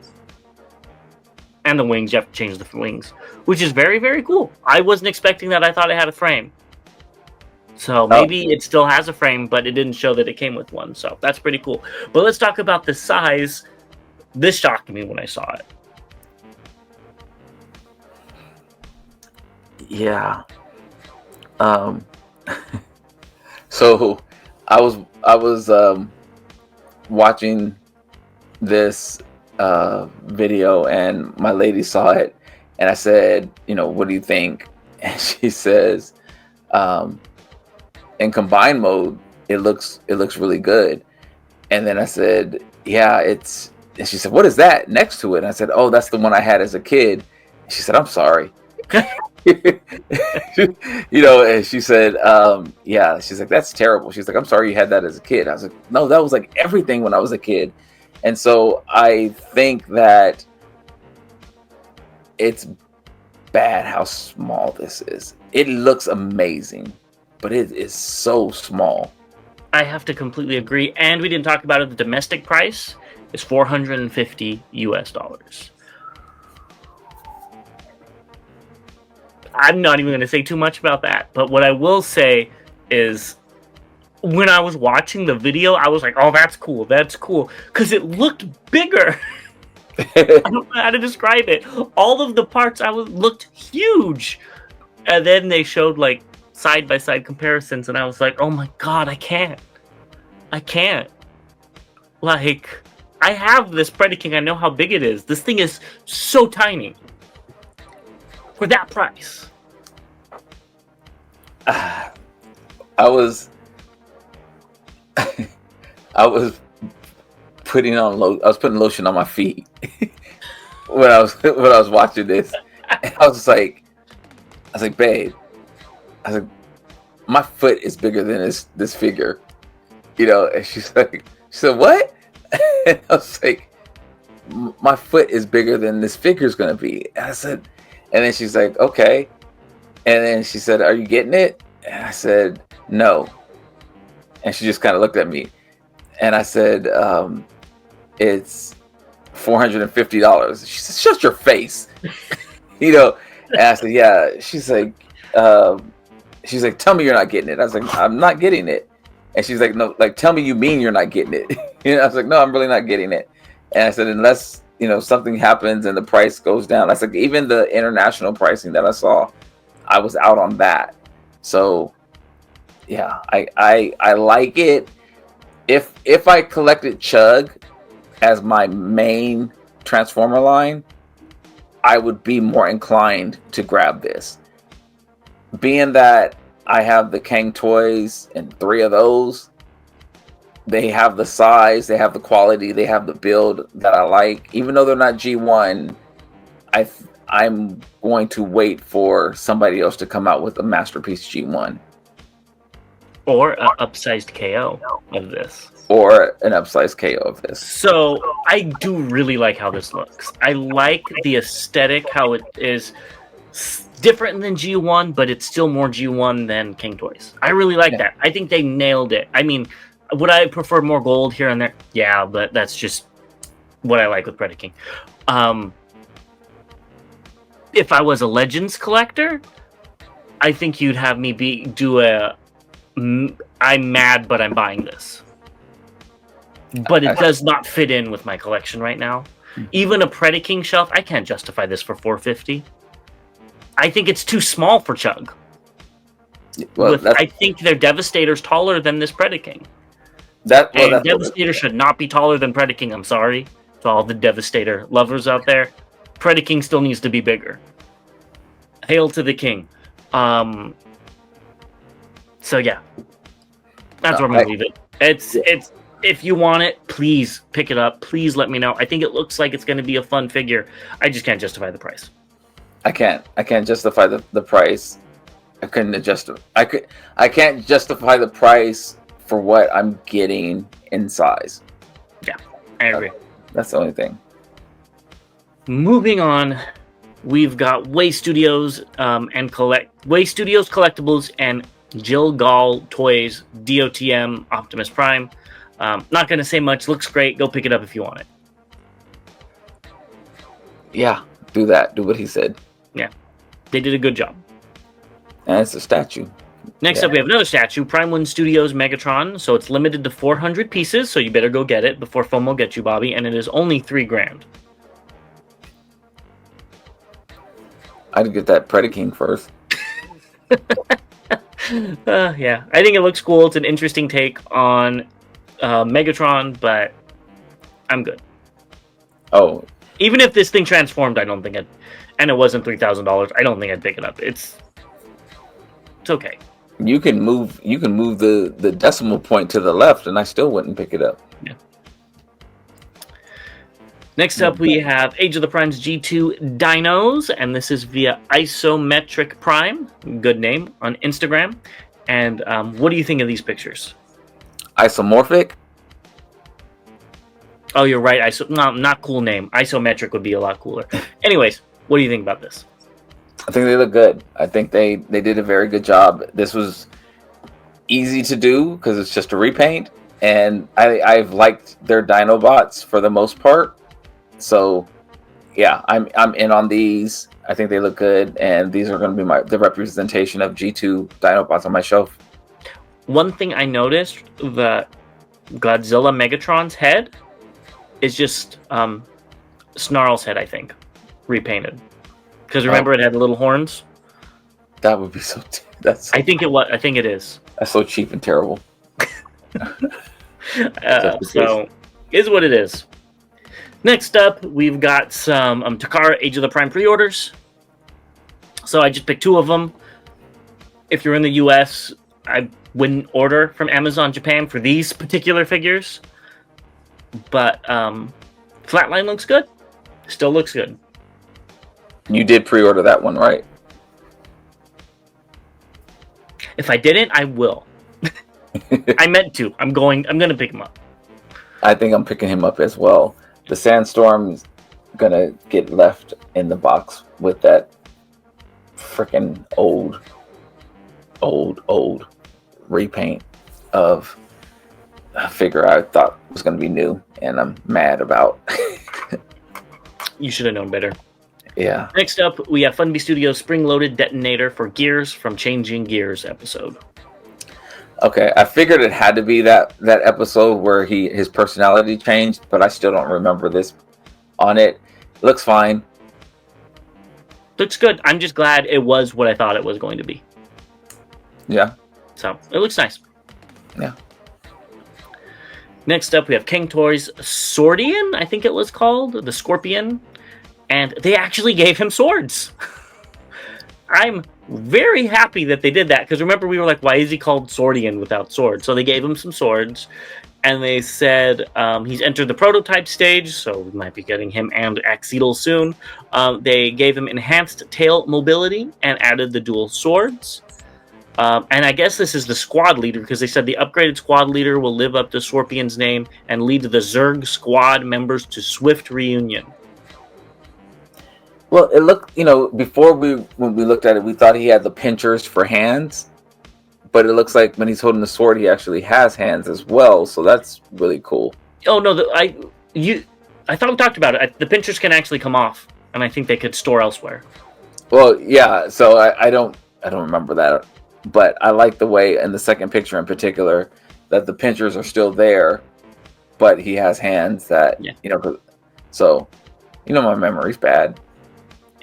And the wings, you have to change the wings, which is very, very cool. I wasn't expecting that. I thought it had a frame. So maybe it still has a frame, but it didn't show that it came with one. So that's pretty cool. But let's talk about the size. This shocked me when I saw it. Yeah. So I was watching this video and my lady saw it and I said, what do you think? And she says, in combined mode, it looks really good. And then I said, yeah, and she said, what is that next to it? And I said, oh, that's the one I had as a kid. And she said, I'm sorry. And she said, yeah, she's like, that's terrible. She's like, I'm sorry you had that as a kid. I was like, no, that was like everything when I was a kid. And so I think that it's bad how small this is. It looks amazing, but it is so small. I have to completely agree. And we didn't talk about it. The domestic price is $450 US. I'm not even going to say too much about that. But what I will say is, when I was watching the video, I was like, oh, that's cool. That's cool. Because it looked bigger. I don't know how to describe it. All of the parts looked huge. And then they showed like side-by-side comparisons, and I was like, oh my god, I can't. Like, I have this Predaking, I know how big it is. This thing is so tiny. For that price. I was putting lotion on my feet when I was watching this. And I was like, babe, my foot is bigger than this figure, you know. And she said, what? And I was like, my foot is bigger than this figure's gonna be. And I said, and then she's like, okay. And then she said, are you getting it? And I said, no. And she just kind of looked at me. And I said, it's $450. She said, shut your face. You know. And I said, yeah. She's like, tell me you're not getting it. I was like, I'm not getting it. And she's like, no, like, tell me you mean you're not getting it. You know, I was like, no, I'm really not getting it. And I said, unless, you know, something happens and the price goes down. I said, even the international pricing that I saw, I was out on that. So yeah, I like it. If I collected Chug as my main Transformer line, I would be more inclined to grab this. Being that I have the Cang Toys and 3 of those, they have the size, they have the quality, they have the build that I like. Even though they're not G1, I'm going to wait for somebody else to come out with a masterpiece G1. Or an upsized KO of this. Or an upsized KO of this. So, I do really like how this looks. I like the aesthetic, how it is different than G1, but it's still more G1 than Cang Toys. I really like that. I think they nailed it. I mean, would I prefer more gold here and there? Yeah, but that's just what I like with Predaking. If I was a Legends collector, I think you'd have me do a I'm mad, but I'm buying this. But it does not fit in with my collection right now. Even a Predaking shelf, I can't justify this for $450. I think it's too small for Chug. Well, I think their Devastator's taller than this Predaking. Devastator should not be taller than Predaking. I'm sorry to all the Devastator lovers out there. Predaking still needs to be bigger. Hail to the king. So yeah, that's where I'm gonna leave it. It's if you want it, please pick it up. Please let me know. I think it looks like it's gonna be a fun figure. I just can't justify the price. I can't justify the price. I can't justify the price for what I'm getting in size. Yeah, I agree. That's the only thing. Moving on, we've got Way Studios Way Studios Collectibles and Jill Gall Toys DOTM Optimus Prime. Not going to say much. Looks great. Go pick it up if you want it. Yeah, do that. Do what he said. Yeah, they did a good job. And it's a statue. Next up, we have another statue, Prime One Studios Megatron. So it's limited to 400 pieces, so you better go get it before FOMO gets you, Bobby. And it is only $3,000. I'd get that Predaking first. Yeah, I think it looks cool. It's an interesting take on Megatron, but I'm good. Oh, even if this thing transformed, I don't think and it wasn't $3,000. I don't think I'd pick it up. It's okay. You can move the decimal point to the left, and I still wouldn't pick it up. Yeah. Next up, we have Age of the Prime's G2 Dinos, and this is via Isometric Prime, good name, on Instagram. And what do you think of these pictures? Isomorphic? Oh, you're right. Not cool name. Isometric would be a lot cooler. Anyways, what do you think about this? I think they look good. I think they did a very good job. This was easy to do because it's just a repaint, and I've liked their Dinobots for the most part. So yeah, I'm in on these. I think they look good, and these are going to be the representation of G2 Dinobots on my shelf. One thing I noticed, the Godzilla Megatron's head is just Snarl's head, I think, repainted. Because remember, it had little horns. That would be so. I think it was. I think it is. That's so cheap and terrible. So, is what it is. Next up, we've got some Takara Age of the Prime pre-orders. So I just picked 2 of them. If you're in the US, I wouldn't order from Amazon Japan for these particular figures. But Flatline looks good. Still looks good. You did pre-order that one, right? If I didn't, I will. I meant to. I'm going to pick him up. I think I'm picking him up as well. The Sandstorm's gonna get left in the box with that freaking old repaint of a figure I thought was gonna be new, and I'm mad about. You should have known better. Yeah. Next up, we have Funbie Studios spring-loaded detonator for Gears from Changing Gears episode. Okay, I figured it had to be that episode where his personality changed, but I still don't remember this on it. Looks fine. Looks good. I'm just glad it was what I thought it was going to be. Yeah. So, it looks nice. Yeah. Next up, we have Cang Toys Swordion, I think it was called, the Scorpion. And they actually gave him swords. I'm very happy that they did that, because remember we were like, why is he called Swordion without swords? So they gave him some swords, and they said he's entered the prototype stage, so we might be getting him and Axetal soon. They gave him enhanced tail mobility and added the dual swords. And I guess this is the squad leader, because they said the upgraded squad leader will live up to Scorpion's name and lead the Zerg squad members to swift reunion. Well, it looked, before when we looked at it, we thought he had the pinchers for hands, but it looks like when he's holding the sword, he actually has hands as well. So that's really cool. Oh no, I thought we talked about it. The pinchers can actually come off, and I think they could store elsewhere. Well, yeah. So I don't remember that, but I like the way in the second picture in particular that the pinchers are still there, but he has hands that So, my memory's bad.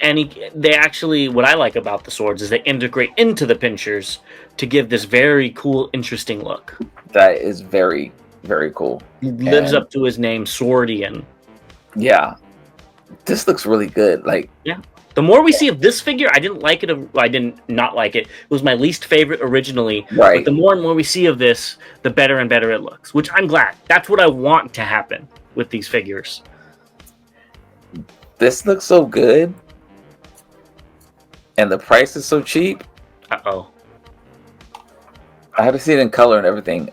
And they actually, what I like about the swords is they integrate into the pinchers to give this very cool, interesting look. That is very, very cool. He lives up to his name, Swordion. Yeah. This looks really good. Yeah. The more we see of this figure, I didn't like it. I didn't not like it. It was my least favorite originally. Right. But the more and more we see of this, the better and better it looks, which I'm glad. That's what I want to happen with these figures. This looks so good. And the price is so cheap. Uh-oh. I have to see it in color and everything.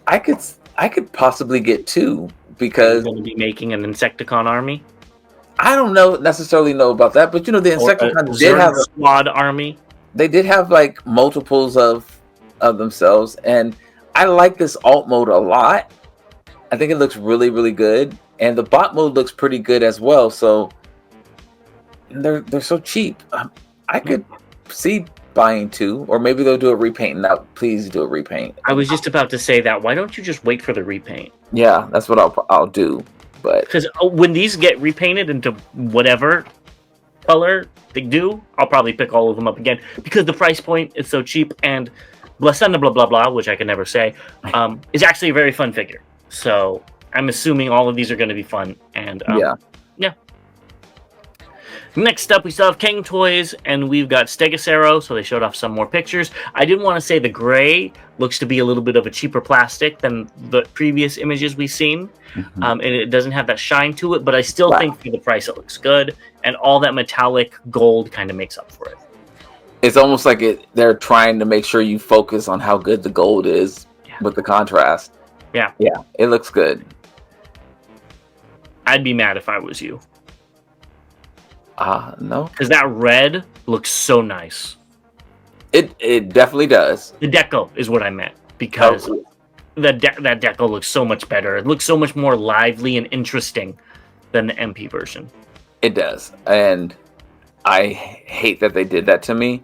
I could possibly get 2 because you're going to be making an Insecticon army. I don't necessarily know about that, but the Insecticons did have a squad army. They did have multiples of themselves, and I like this alt mode a lot. I think it looks really, really good, and the bot mode looks pretty good as well. So. They're so cheap. I could see buying 2, or maybe they'll do a repaint. Now, please do a repaint. I was just about to say that. Why don't you just wait for the repaint? Yeah, that's what I'll do. But because when these get repainted into whatever color they do, I'll probably pick all of them up again because the price point is so cheap. And blah blah blah, which I can never say, is actually a very fun figure. So I'm assuming all of these are going to be fun. And yeah. Next up, we still have Cang Toys, and we've got Stegsarow, so they showed off some more pictures. I did want to say the gray looks to be a little bit of a cheaper plastic than the previous images we've seen, and it doesn't have that shine to it, but I still think for the price it looks good, and all that metallic gold kind of makes up for it. It's almost like they're trying to make sure you focus on how good the gold is with the contrast. Yeah. Yeah, it looks good. I'd be mad if I was you. No. Because that red looks so nice. It definitely does. The deco is what I meant, because that deco looks so much better. It looks so much more lively and interesting than the MP version. It does, and I hate that they did that to me.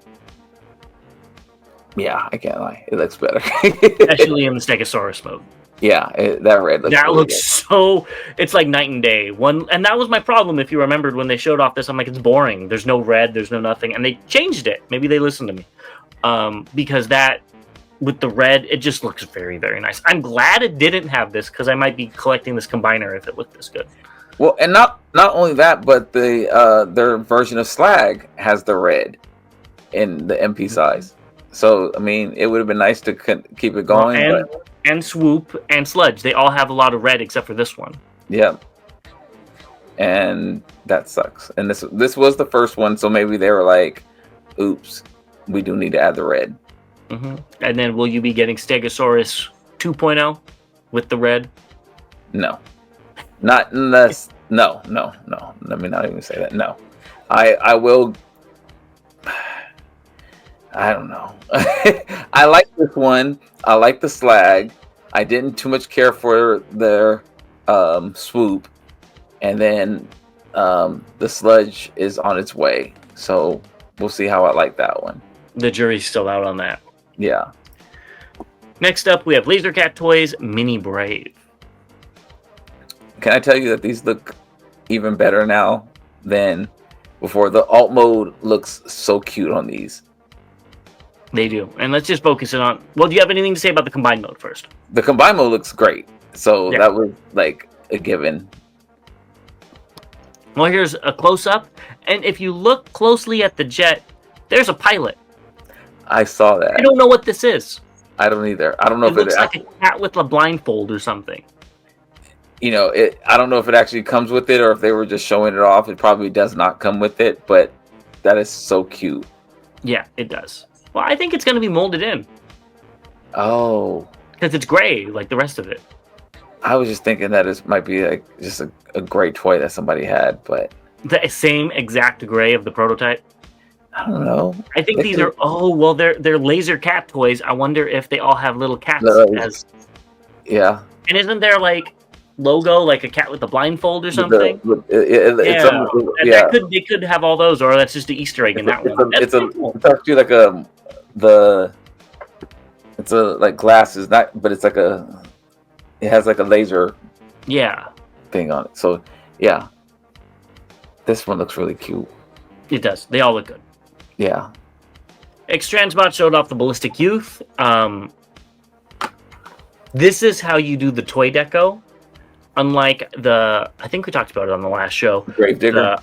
Yeah, I can't lie. It looks better, especially in the Stegosaurus mode. Yeah, that red looks. That really looks good. so. It's like night and day. And that was my problem. If you remembered when they showed off this, I'm like, it's boring. There's no red. There's no nothing. And they changed it. Maybe they listened to me, because that with the red, it just looks very, very nice. I'm glad it didn't have this, because I might be collecting this combiner if it looked this good. Well, and not only that, but their version of Slag has the red in the MP size. So I mean, it would have been nice to keep it going. And Swoop and Sludge, they all have a lot of red except for this one. Yeah, and that sucks. And this was the first one, so maybe they were like, "Oops, we do need to add the red." Mm-hmm. And then, will you be getting Stegosaurus 2.0 with the red? No, not unless no. Let me not even say that. No, I will. I don't know. I like this one. I like the Slag. I didn't too much care for their Swoop, and then the Sludge is on its way. So we'll see how I like that one. The jury's still out on that. Yeah. Next up, we have Lasercat Toys Mini Brave. Can I tell you that these look even better now than before? The alt mode looks so cute on these. They do. And let's just focus it on... Well, do you have anything to say about the combined mode first? The combined mode looks great. So yeah. That was like a given. Well, here's a close-up. And if you look closely at the jet, there's a pilot. I saw that. I don't know what this is. I don't either. I don't know if it looks like a cat with a blindfold or something. You know, I don't know if it actually comes with it or if they were just showing it off. It probably does not come with it, but that is so cute. Yeah, it does. Well, I think it's going to be molded in. Oh. Because it's gray, like the rest of it. I was just thinking that it might be like just a gray toy that somebody had, but... The same exact gray of the prototype? I don't know. I think these are... Oh, well, they're laser cat toys. I wonder if they all have little cats as... Yeah. And isn't there, like, logo, like a cat with a blindfold or something? They could have all those, or that's just an Easter egg in that one. It's actually like it's a like glasses, but it's like it has like a laser thing on it. So yeah, this one looks really cute. It does. They all look good. Yeah. X-Transbot showed off the Ballistic Youth. This is how you do the toy deco. Unlike I think we talked about it on the last show. Gravedigger.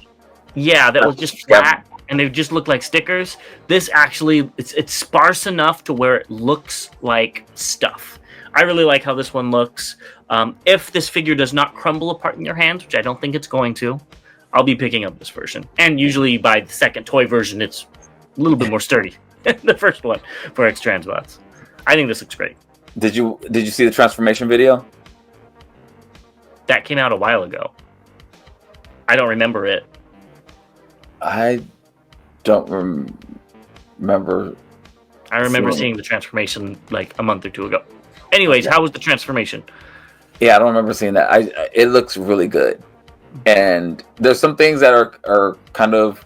That was just flat, and they just look like stickers. This actually, it's sparse enough to where it looks like stuff. I really like how this one looks. If this figure does not crumble apart in your hands, which I don't think it's going to, I'll be picking up this version. And usually by the second toy version, it's a little bit more sturdy than the first one for X-Transbots. I think this looks great. Did you see the transformation video? That came out a while ago. I don't remember it. I don't remember. I remember seeing the transformation like a month or two ago. Anyways, how was the transformation? Yeah, I don't remember seeing that. It looks really good. And there's some things that are kind of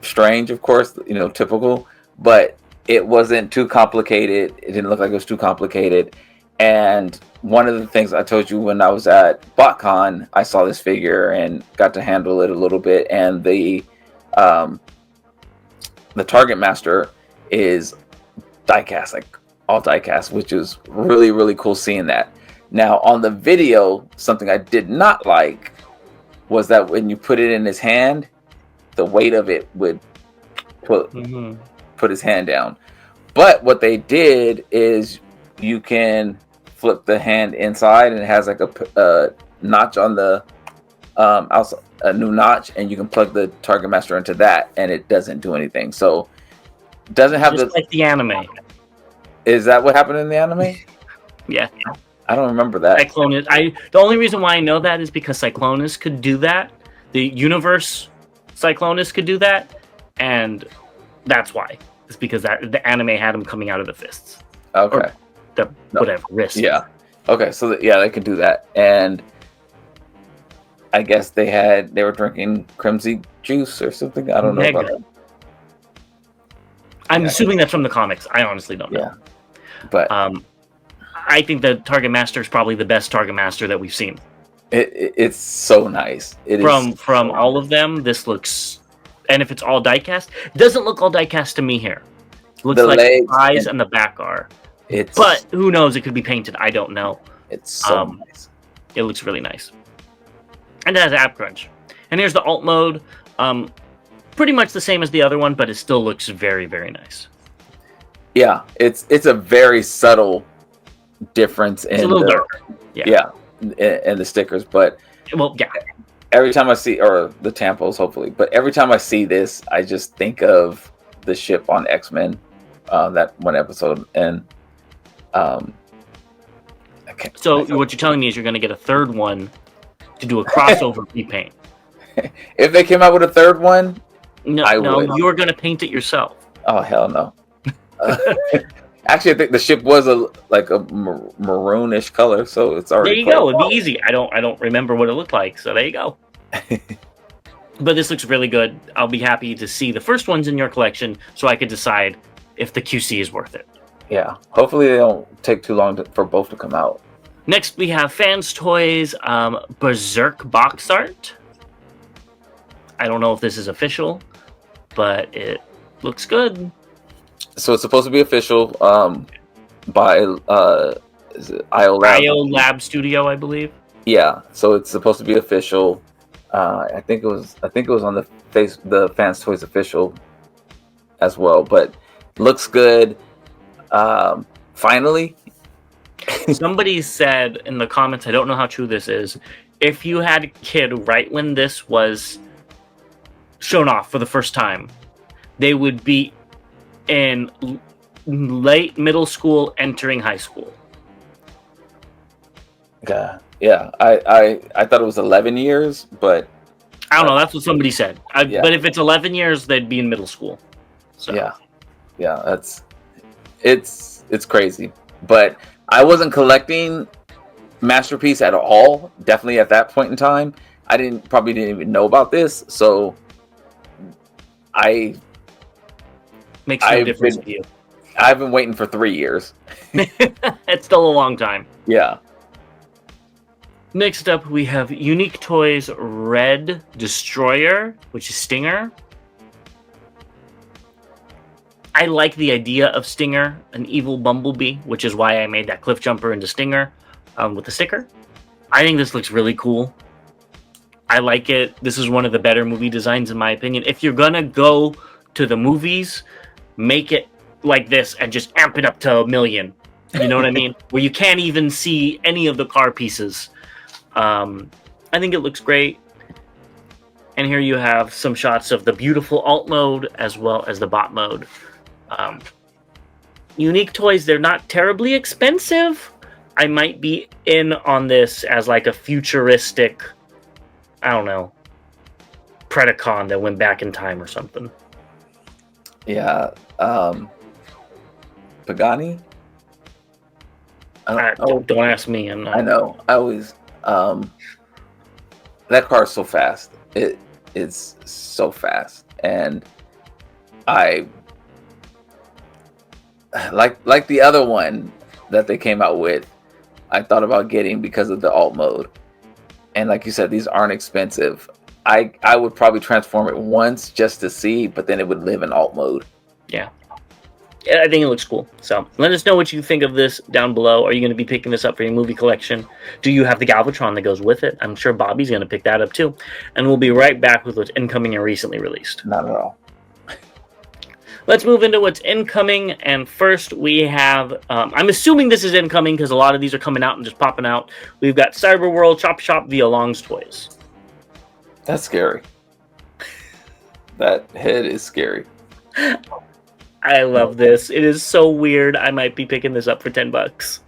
strange, of course, you know, typical, but it wasn't too complicated. It didn't look like it was too complicated. And one of the things I told you when I was at BotCon, I saw this figure and got to handle it a little bit. And the Target Master is diecast, like all diecast, which is really, really cool seeing that. Now, on the video, something I did not like was that when you put it in his hand, the weight of it would put his hand down. But what they did is you can flip the hand inside, and it has like a notch on the outside, a new notch, and you can plug the Target Master into that, and it doesn't do anything. So it doesn't have just like the anime. Is that what happened in the anime? Yeah. I don't remember that. Cyclonus. The only reason why I know that is because Cyclonus could do that. The universe Cyclonus could do that, and that's why. It's because the anime had him coming out of the fists. Okay. Or the whatever wrist. Yeah. Okay. So they can do that, and I guess they were drinking crimson juice or something. I don't know about that. I'm assuming that's from the comics. I honestly don't know. Yeah. But I think the Target Master is probably the best Target Master that we've seen. It's so nice. From all of them, this looks, and if it's all diecast, it doesn't look all diecast to me here. It looks like the eyes and the back are. But who knows? It could be painted. I don't know. It's so nice. It looks really nice. And it has app crunch. And here's the alt mode. Pretty much the same as the other one, but it still looks very, very nice. Yeah, it's a very subtle difference in darker. Yeah, and the stickers, but every time I see, or the tampos, hopefully, but every time I see this, I just think of the ship on X-Men, that one episode, and So what you're telling me is you're going to get a third one to do a crossover repaint. If they came out with a third one, no, you're going to paint it yourself. Oh hell no! Actually, I think the ship was a maroonish color, so it's already. There you go. It'd be easy. I don't remember what it looked like, so there you go. But this looks really good. I'll be happy to see the first ones in your collection, so I could decide if the QC is worth it. Yeah. Hopefully, they don't take too long for both to come out. Next, we have Fans Toys Berserk box art. I don't know if this is official, but it looks good. So it's supposed to be official by is it IO Lab? IO Lab Studio, I believe. Yeah, so it's supposed to be official. I think it was on the Fans Toys official as well, but looks good. Finally. Somebody said in the comments, I don't know how true this is, if you had a kid right when this was shown off for the first time, they would be in late middle school, entering high school. Yeah. I thought it was 11 years, but I don't know. That's what somebody said. But if it's 11 years, they'd be in middle school. So yeah. It's crazy. But I wasn't collecting Masterpiece at all. Definitely at that point in time, I probably didn't even know about this. So makes no difference to you. I've been waiting for 3 years. It's still a long time. Yeah. Next up, we have Unique Toys Red Destroyer, which is Stinger. I like the idea of Stinger, an evil bumblebee, which is why I made that cliff jumper into Stinger with the sticker. I think this looks really cool. I like it. This is one of the better movie designs, in my opinion. If you're going to go to the movies, make it like this and just amp it up to 1 million. You know what I mean? Where you can't even see any of the car pieces. I think it looks great. And here you have some shots of the beautiful alt mode as well as the bot mode. Unique Toys, they're not terribly expensive. I might be in on this as like a futuristic, I don't know, Predacon that went back in time or something. Yeah. Pagani? Don't ask me. I'm not. I know. I always... that car is so fast. It's so fast. And I... Like the other one that they came out with, I thought about getting because of the alt mode. And like you said, these aren't expensive. I would probably transform it once just to see, but then it would live in alt mode. Yeah. I think it looks cool. So let us know what you think of this down below. Are you going to be picking this up for your movie collection? Do you have the Galvatron that goes with it? I'm sure Bobby's going to pick that up too. And we'll be right back with what's incoming and recently released. Not at all. Let's move into what's incoming. And first we have, I'm assuming this is incoming because a lot of these are coming out and just popping out. We've got Cyber World Chop Shop via Long's Toys. That's scary. That head is scary. I love this. It is so weird. I might be picking this up for $10.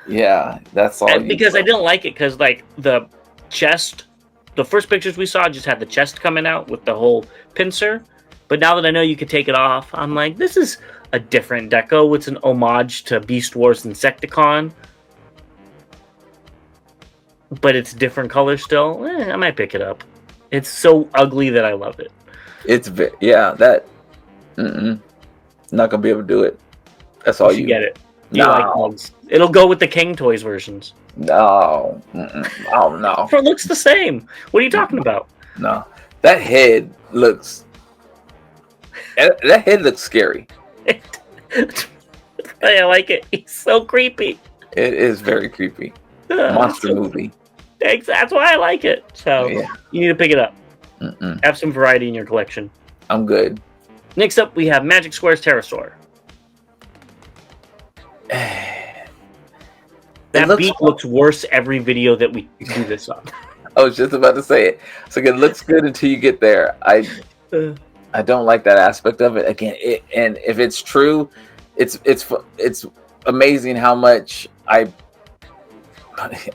Yeah, that's all. Because I didn't like it because like the chest, the first pictures we saw just had the chest coming out with the whole pincer. But now that I know you could take it off, I'm like, this is a different deco. It's an homage to Beast Wars Insecticon. But it's different color still. I might pick it up. It's so ugly that I love it. It's that. Not gonna be able to do it. That's all you get it. No. You like bugs. It'll go with the Cang Toys versions. No. Oh no. It looks the same. What are you talking about? No. That head looks scary. I like it. He's so creepy. It is very creepy. Monster movie. That's why I like it. So you need to pick it up. Have some variety in your collection. I'm good. Next up, we have Magic Square's Pterosaur. That beak looks worse every video that we do this on. I was just about to say it. So it looks good until you get there. I don't like that aspect of it. Again, and if it's true, it's amazing how much I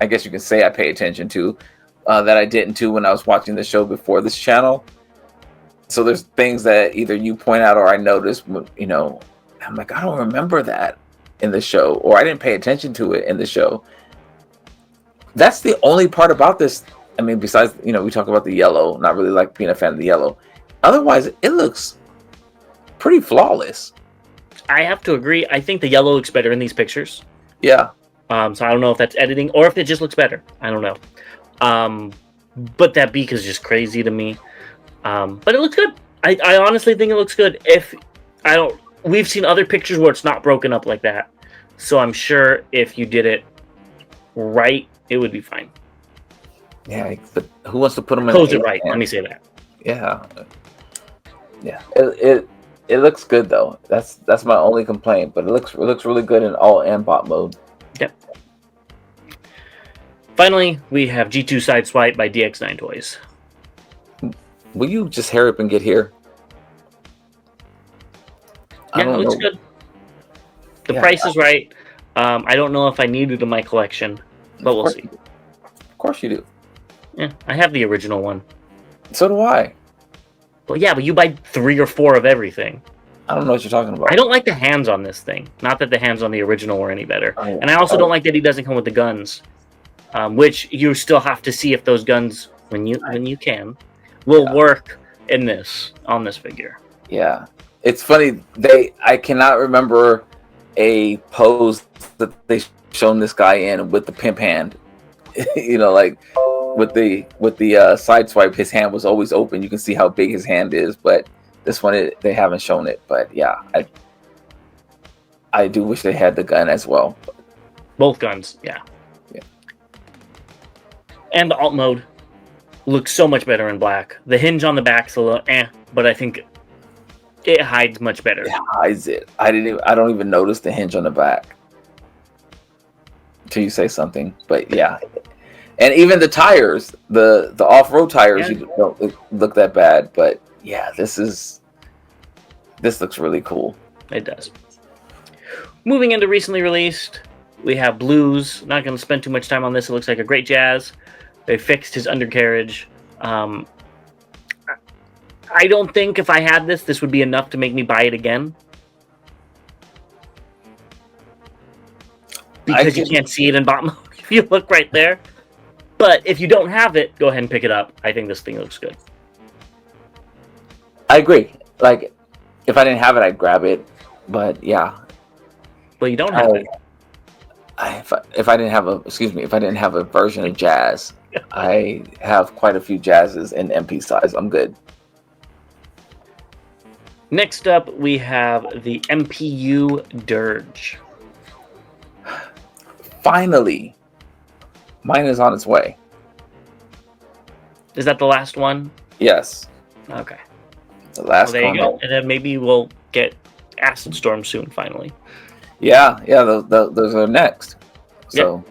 guess you can say I pay attention to that I didn't do when I was watching the show before this channel. So there's things that either you point out or I noticed, you know, I'm like, I don't remember that in the show, or I didn't pay attention to it in the show. That's the only part about this. I mean, besides, you know, we talk about the yellow, not really like being a fan of the yellow. Otherwise, it looks pretty flawless. I have to agree. I think the yellow looks better in these pictures. Yeah. So I don't know if that's editing or if it just looks better. I don't know. But that beak is just crazy to me. But it looks good. I honestly think it looks good. We've seen other pictures where it's not broken up like that. So I'm sure if you did it right, it would be fine. Yeah, but who wants to put them in? Close it right. Let me say that. Yeah. Yeah. It looks good though. That's my only complaint. But it looks really good in all and bot mode. Yep. Finally, we have G2 Sideswipe by DX9 Toys. Will you just hurry up and get here? Yeah, it looks good. The price is right. I don't know if I need it in my collection, but we'll see. Of course you do. Yeah, I have the original one. So do I. Well, yeah, but you buy 3 or 4 of everything. I don't know what you're talking about. I don't like the hands on this thing. Not that the hands on the original were any better. And I also don't like that he doesn't come with the guns, which you still have to see if those guns, when you can, will work in on this figure. Yeah. It's funny, I cannot remember a pose that they shown this guy in with the pimp hand. You know, like with the side swipe, his hand was always open. You can see how big his hand is, but this one they haven't shown it. But yeah, I do wish they had the gun as well. Both guns, yeah. And the alt mode looks so much better in black. The hinge on the back's a little but I think it hides much better. It hides it. I don't even notice the hinge on the back until you say something. But yeah, and even the tires, the off-road tires, you don't look that bad. But yeah, this looks really cool. It does. Moving into recently released, we have Blues. Not going to spend too much time on this. It looks like a great jazz. They fixed his undercarriage. I don't think if I had this would be enough to make me buy it again. Because you can't see it in bot mode if you look right there. But if you don't have it, go ahead and pick it up. I think this thing looks good. I agree. Like, if I didn't have it, I'd grab it. But yeah. Well, you don't have it. If I didn't have a version of Jazz, I have quite a few Jazzes in MP size. I'm good. Next up, we have the MPU Dirge. Finally, mine is on its way. Is that the last one? Yes. Okay. The last one. There you go. And then maybe we'll get Acid Storm soon, finally. Yeah. Those are next. So,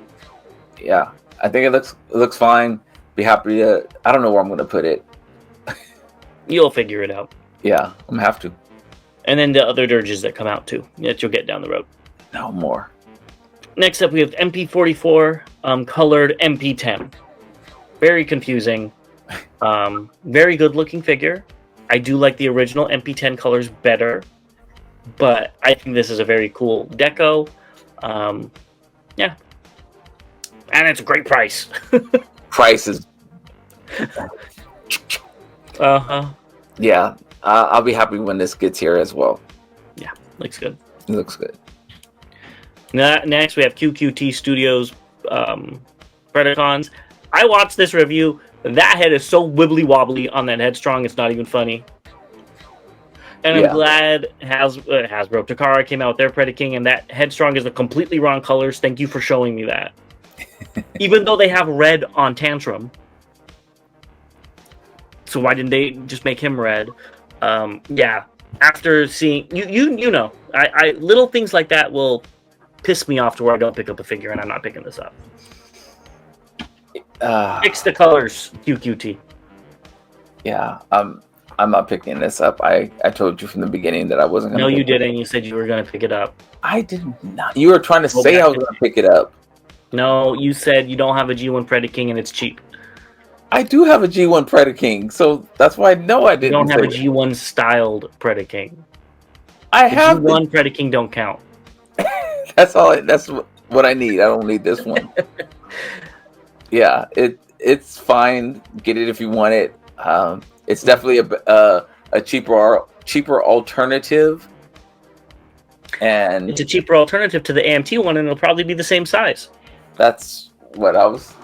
yeah, I think it looks fine. Be happy to. I don't know where I'm going to put it. You'll figure it out. Yeah, I'm gonna have to. And then the other dirges that come out too, that you'll get down the road. No more. Next up, we have MP44 colored MP10. Very confusing. Very good looking figure. I do like the original MP10 colors better, but I think this is a very cool deco. Yeah. And it's a great price. Price is... Uh-huh. Yeah, I'll be happy when this gets here as well. Yeah, looks good. It looks good. Next, we have QQT Studios Predacons. I watched this review. That head is so wibbly wobbly on that headstrong, it's not even funny. And I'm glad Hasbro Takara came out with their Predaking, and that headstrong is the completely wrong colors. Thank you for showing me that. Even though they have red on Tantrum. So why didn't they just make him red? Yeah. After seeing you know, I little things like that will piss me off to where I don't pick up a figure, and I'm not picking this up. Fix the colors, QQT. Yeah, I'm not picking this up. I told you from the beginning that I wasn't going to. No, you didn't. You said you were going to pick it up. I did not. You were trying to say I was going to pick it up. No, you said you don't have a G1 Predaking and it's cheap. I do have a G1 Predaking, so that's why I know I didn't. You don't have a G1 styled Predaking. I have G1 Predaking don't count. That's all. That's what I need. I don't need this one. Yeah, it's fine. Get it if you want it. It's definitely a cheaper alternative, and it's a cheaper alternative to the AMT one, and it'll probably be the same size. That's what I was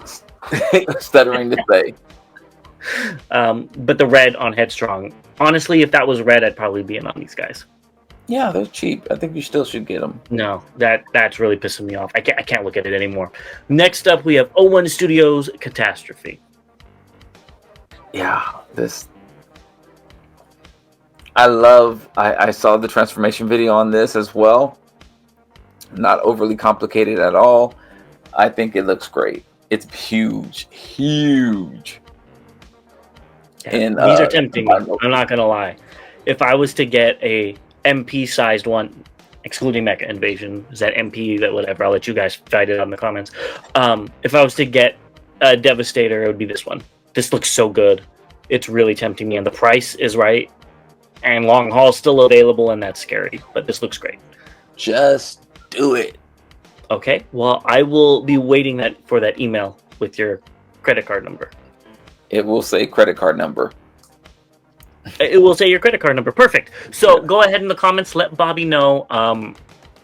stuttering to say. But the red on Headstrong, honestly, if that was red, I'd probably be in on these guys. Yeah, they're cheap. I think you still should get them. No, that's really pissing me off. I can't look at it anymore. Next up, we have 01 Studios Catastrophe. Yeah, this. I saw the transformation video on this as well. Not overly complicated at all. I think it looks great. It's huge. Yeah, and these are tempting me. I'm not gonna lie. If I was to get a MP sized one, excluding Mecha Invasion, is that MP, that whatever, I'll let you guys fight it on the comments. If I was to get a Devastator, it would be this one. This looks so good. It's really tempting me, and the price is right, and long haul still available, and that's scary, but this looks great. Just do it. Okay, well, I will be waiting for that email with your credit card number. It will say credit card number. It will say your credit card number. Perfect. So go ahead in the comments, let Bobby know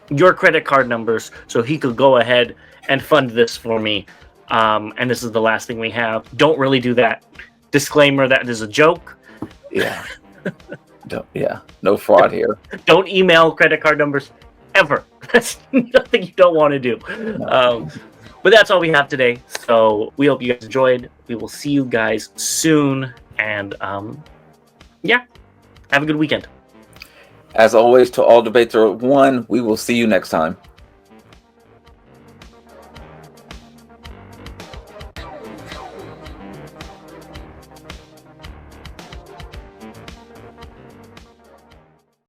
your credit card numbers so he could go ahead and fund this for me. And this is the last thing we have. Don't really do that. Disclaimer, that is a joke. Yeah. No fraud here. Don't email credit card numbers ever. That's nothing you don't want to do. No. But that's all we have today. So we hope you guys enjoyed. We will see you guys soon. And yeah, have a good weekend. As always, to all debates are one. We will see you next time.